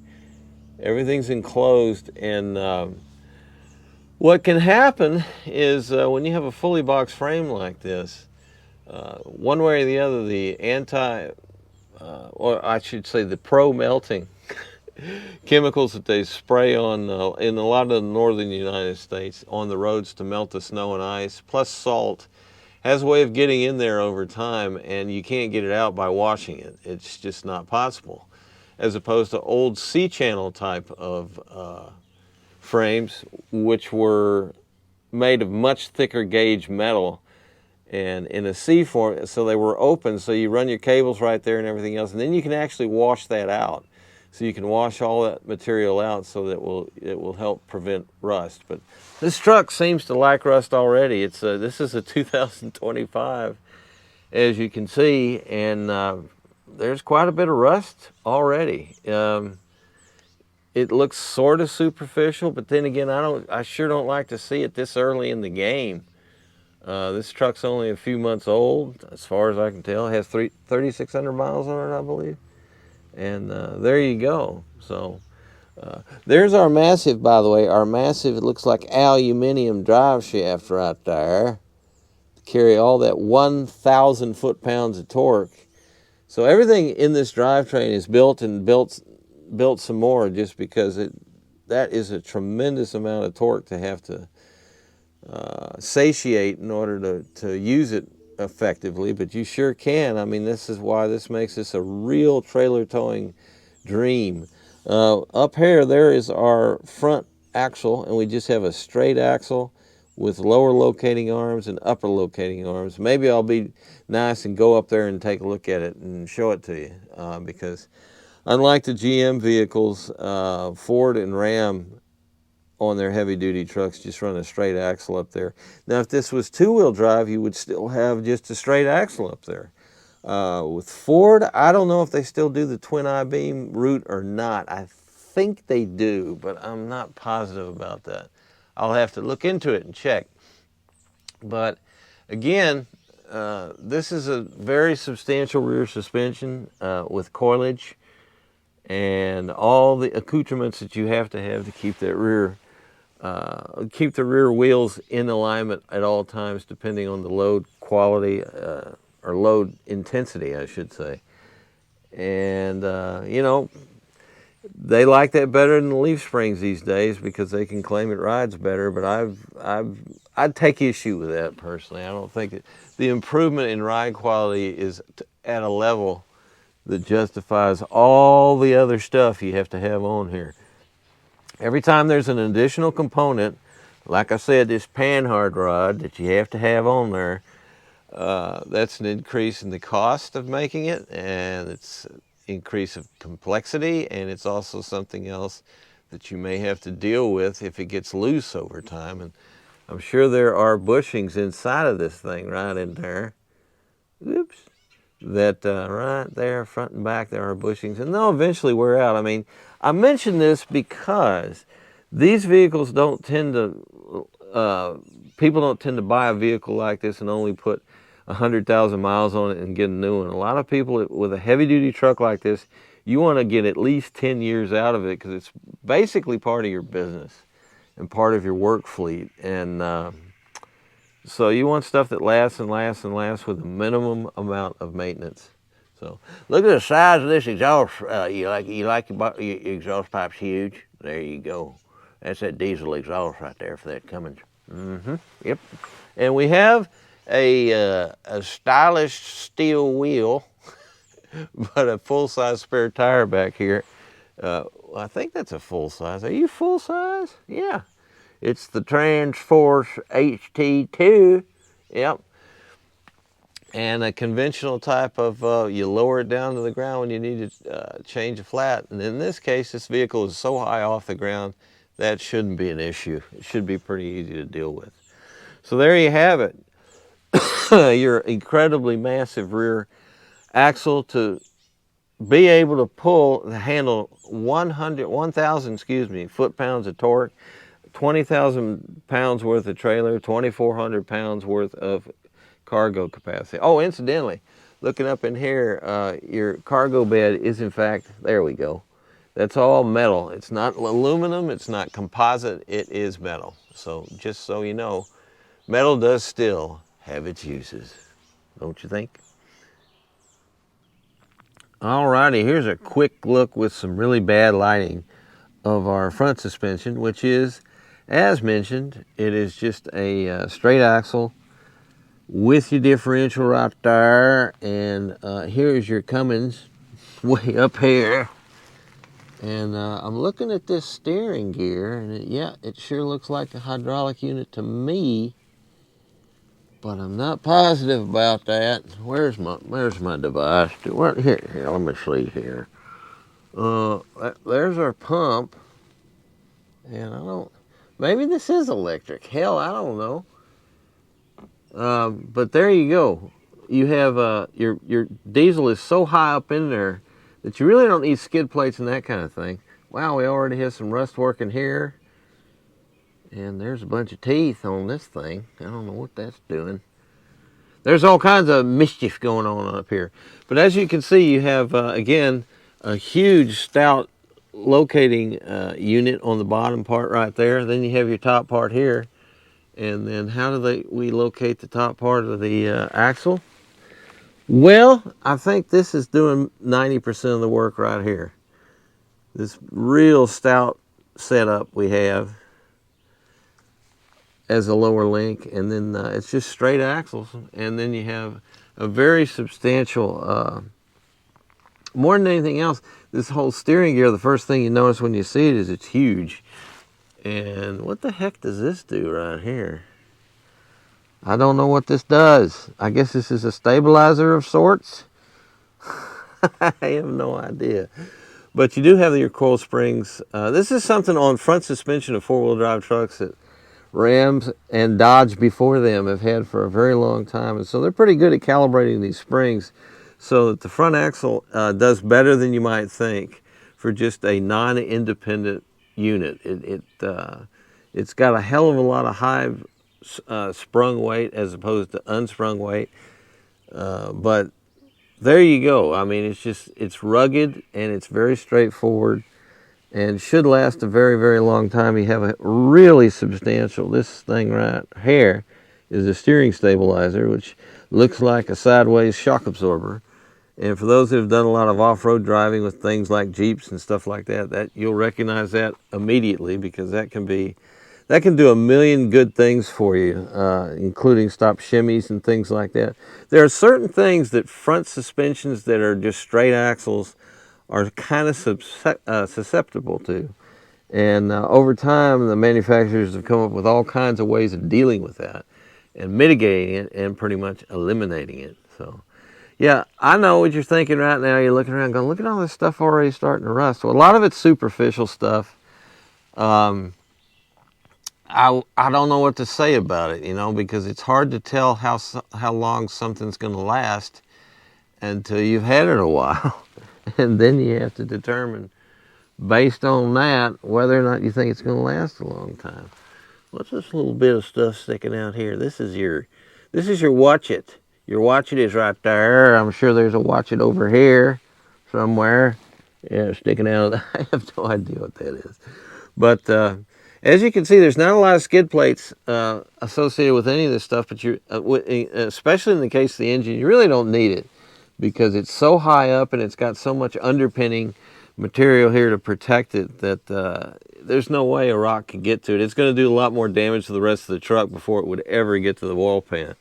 everything's enclosed, and what can happen is when you have a fully boxed frame like this, one way or the other, the or I should say the pro-melting chemicals that they spray on in a lot of the northern United States on the roads to melt the snow and ice, plus salt, has a way of getting in there over time, and you can't get it out by washing it. It's just not possible. As opposed to old C-channel type of frames, which were made of much thicker gauge metal and in a C form, so they were open, so you run your cables right there and everything else, and then you can actually wash that out. So you can wash all that material out so that it will help prevent rust. But this truck seems to like rust already. This is a 2025, as you can see, and there's quite a bit of rust already. It looks sort of superficial, but then again, I sure don't like to see it this early in the game. This truck's only a few months old, as far as I can tell. It has 3,600 miles on it, I believe. And there you go. So there's our massive, by the way. Our massive, it looks like aluminum drive shaft right there to carry all that 1,000 foot-pounds of torque. So everything in this drivetrain is built and built some more, just because that is a tremendous amount of torque to have to satiate in order to use it effectively, but you sure can. I mean, this is why this makes this a real trailer towing dream. Up here, there is our front axle, and we just have a straight axle with lower locating arms and upper locating arms. Maybe I'll be nice and go up there and take a look at it and show it to you, because unlike the GM vehicles, Ford and Ram on their heavy-duty trucks just run a straight axle up there. Now, if this was two-wheel drive, you would still have just a straight axle up there. With Ford, I don't know if they still do the twin I-beam route or not. I think they do, but I'm not positive about that. I'll have to look into it and check. But again, this is a very substantial rear suspension with coilage and all the accoutrements that you have to keep that rear keep the rear wheels in alignment at all times, depending on the load quality or load intensity, I should say. And you know, They like that better than the leaf springs these days because they can claim it rides better. But I'd take issue with that personally. I don't think the improvement in ride quality is at a level that justifies all the other stuff you have to have on here. Every time there's an additional component, like I said, this panhard rod that you have to have on there, that's an increase in the cost of making it, and it's an increase of complexity, and it's also something else that you may have to deal with if it gets loose over time. And I'm sure there are bushings inside of this thing right in there. Oops. That right there, front and back, there are bushings, and they'll eventually wear out. I mean, I mention this because these vehicles don't tend to, people don't tend to buy a vehicle like this and only put 100,000 miles on it and get a new one. A lot of people with a heavy-duty truck like this, you want to get at least 10 years out of it because it's basically part of your business and part of your work fleet. And so you want stuff that lasts and lasts and lasts with a minimum amount of maintenance. So look at the size of this exhaust. You like your exhaust pipes huge? There you go. That's that diesel exhaust right there for that Cummins. Yep. And we have a stylish steel wheel, but a full-size spare tire back here. I think that's a full size. Are you full size? Yeah. It's the Transforce HT2, yep. And a conventional type of, you lower it down to the ground when you need to change a flat. And in this case, this vehicle is so high off the ground, that shouldn't be an issue. It should be pretty easy to deal with. So there you have it. Your incredibly massive rear axle to be able to handle 1,000 foot-pounds of torque, 20,000 pounds worth of trailer, 2,400 pounds worth of cargo capacity. Oh, incidentally, looking up in here, your cargo bed is in fact, there we go. That's all metal. It's not aluminum, it's not composite, it is metal. So just so you know, metal does still have its uses, don't you think? Alrighty, here's a quick look with some really bad lighting of our front suspension, which is, as mentioned, it is just a straight axle with your differential right there, and here's your Cummins way up here. And I'm looking at this steering gear, and yeah, it sure looks like a hydraulic unit to me, but I'm not positive about that. Where's my device? Here, let me see here. There's our pump, and maybe this is electric. Hell, I don't know. But there you go. You have your diesel is so high up in there that you really don't need skid plates and that kind of thing. Wow, we already have some rust working here. And there's a bunch of teeth on this thing. I don't know what that's doing. There's all kinds of mischief going on up here. But as you can see, you have, again, a huge stout locating unit on the bottom part right there. Then you have your top part here. And then how do we locate the top part of the axle? Well, I think this is doing 90% of the work right here. This real stout setup we have as a lower link, and then it's just straight axles, and then you have a very substantial, more than anything else, this whole steering gear, the first thing you notice when you see it is it's huge. And what the heck does this do right here? I don't know what this does. I guess this is a stabilizer of sorts. I have no idea. But you do have your coil springs. This is something on front suspension of four-wheel drive trucks that Rams and Dodge before them have had for a very long time. And so they're pretty good at calibrating these springs so that the front axle does better than you might think for just a non-independent unit. It's got a hell of a lot of high sprung weight as opposed to unsprung weight. But there you go. I mean, it's rugged and it's very straightforward and should last a very, very long time. You have a really substantial, this thing right here is a steering stabilizer, which looks like a sideways shock absorber. And for those that have done a lot of off-road driving with things like Jeeps and stuff like that, you'll recognize that immediately, because that can do a million good things for you, including stop shimmies and things like that. There are certain things that front suspensions that are just straight axles are kind of susceptible to. And over time, the manufacturers have come up with all kinds of ways of dealing with that and mitigating it and pretty much eliminating it. So, yeah, I know what you're thinking right now. You're looking around going, look at all this stuff already starting to rust. Well, a lot of it's superficial stuff. I don't know what to say about it, you know, because it's hard to tell how long something's going to last until you've had it a while. And then you have to determine, based on that, whether or not you think it's going to last a long time. What's this little bit of stuff sticking out here? This is your watch it. Your watch it is right there. I'm sure there's a watch it over here somewhere. Yeah, sticking out. I have no idea what that is. But as you can see, there's not a lot of skid plates associated with any of this stuff, but especially in the case of the engine, you really don't need it, because it's so high up and it's got so much underpinning material here to protect it that there's no way a rock can get to it. It's going to do a lot more damage to the rest of the truck before it would ever get to the wall pan.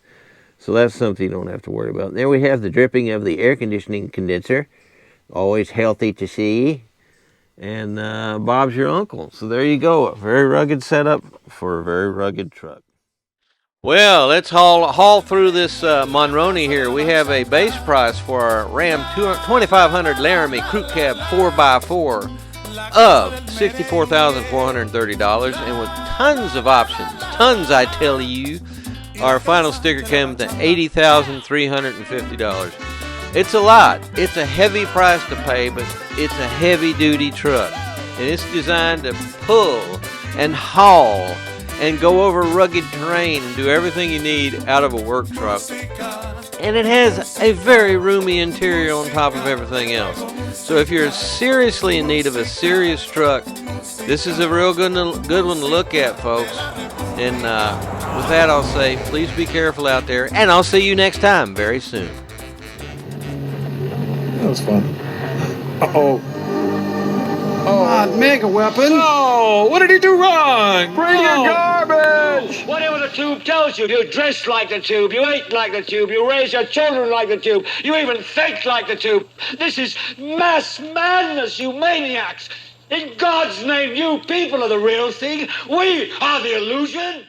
So that's something you don't have to worry about. And there we have the dripping of the air conditioning condenser. Always healthy to see. And Bob's your uncle. So there you go. A very rugged setup for a very rugged truck. Well, let's haul through this Monroney here. We have a base price for our Ram 2500 Laramie Crew Cab 4x4 of $64,430, and with tons of options. Tons, I tell you. Our final sticker came to $80,350. It's a lot. It's a heavy price to pay, but it's a heavy-duty truck. And it's designed to pull and haul and go over rugged terrain and do everything you need out of a work truck. And it has a very roomy interior on top of everything else. So if you're seriously in need of a serious truck, this is a real good one to look at, folks. And with that, I'll say, please be careful out there, and I'll see you next time very soon. That was fun. Uh-oh. Megaweapon! Oh, what did he do wrong? Bring your garbage! Whatever the tube tells you, you dress like the tube, you eat like the tube, you raise your children like the tube, you even think like the tube. This is mass madness, you maniacs! In God's name, you people are the real thing. We are the illusion.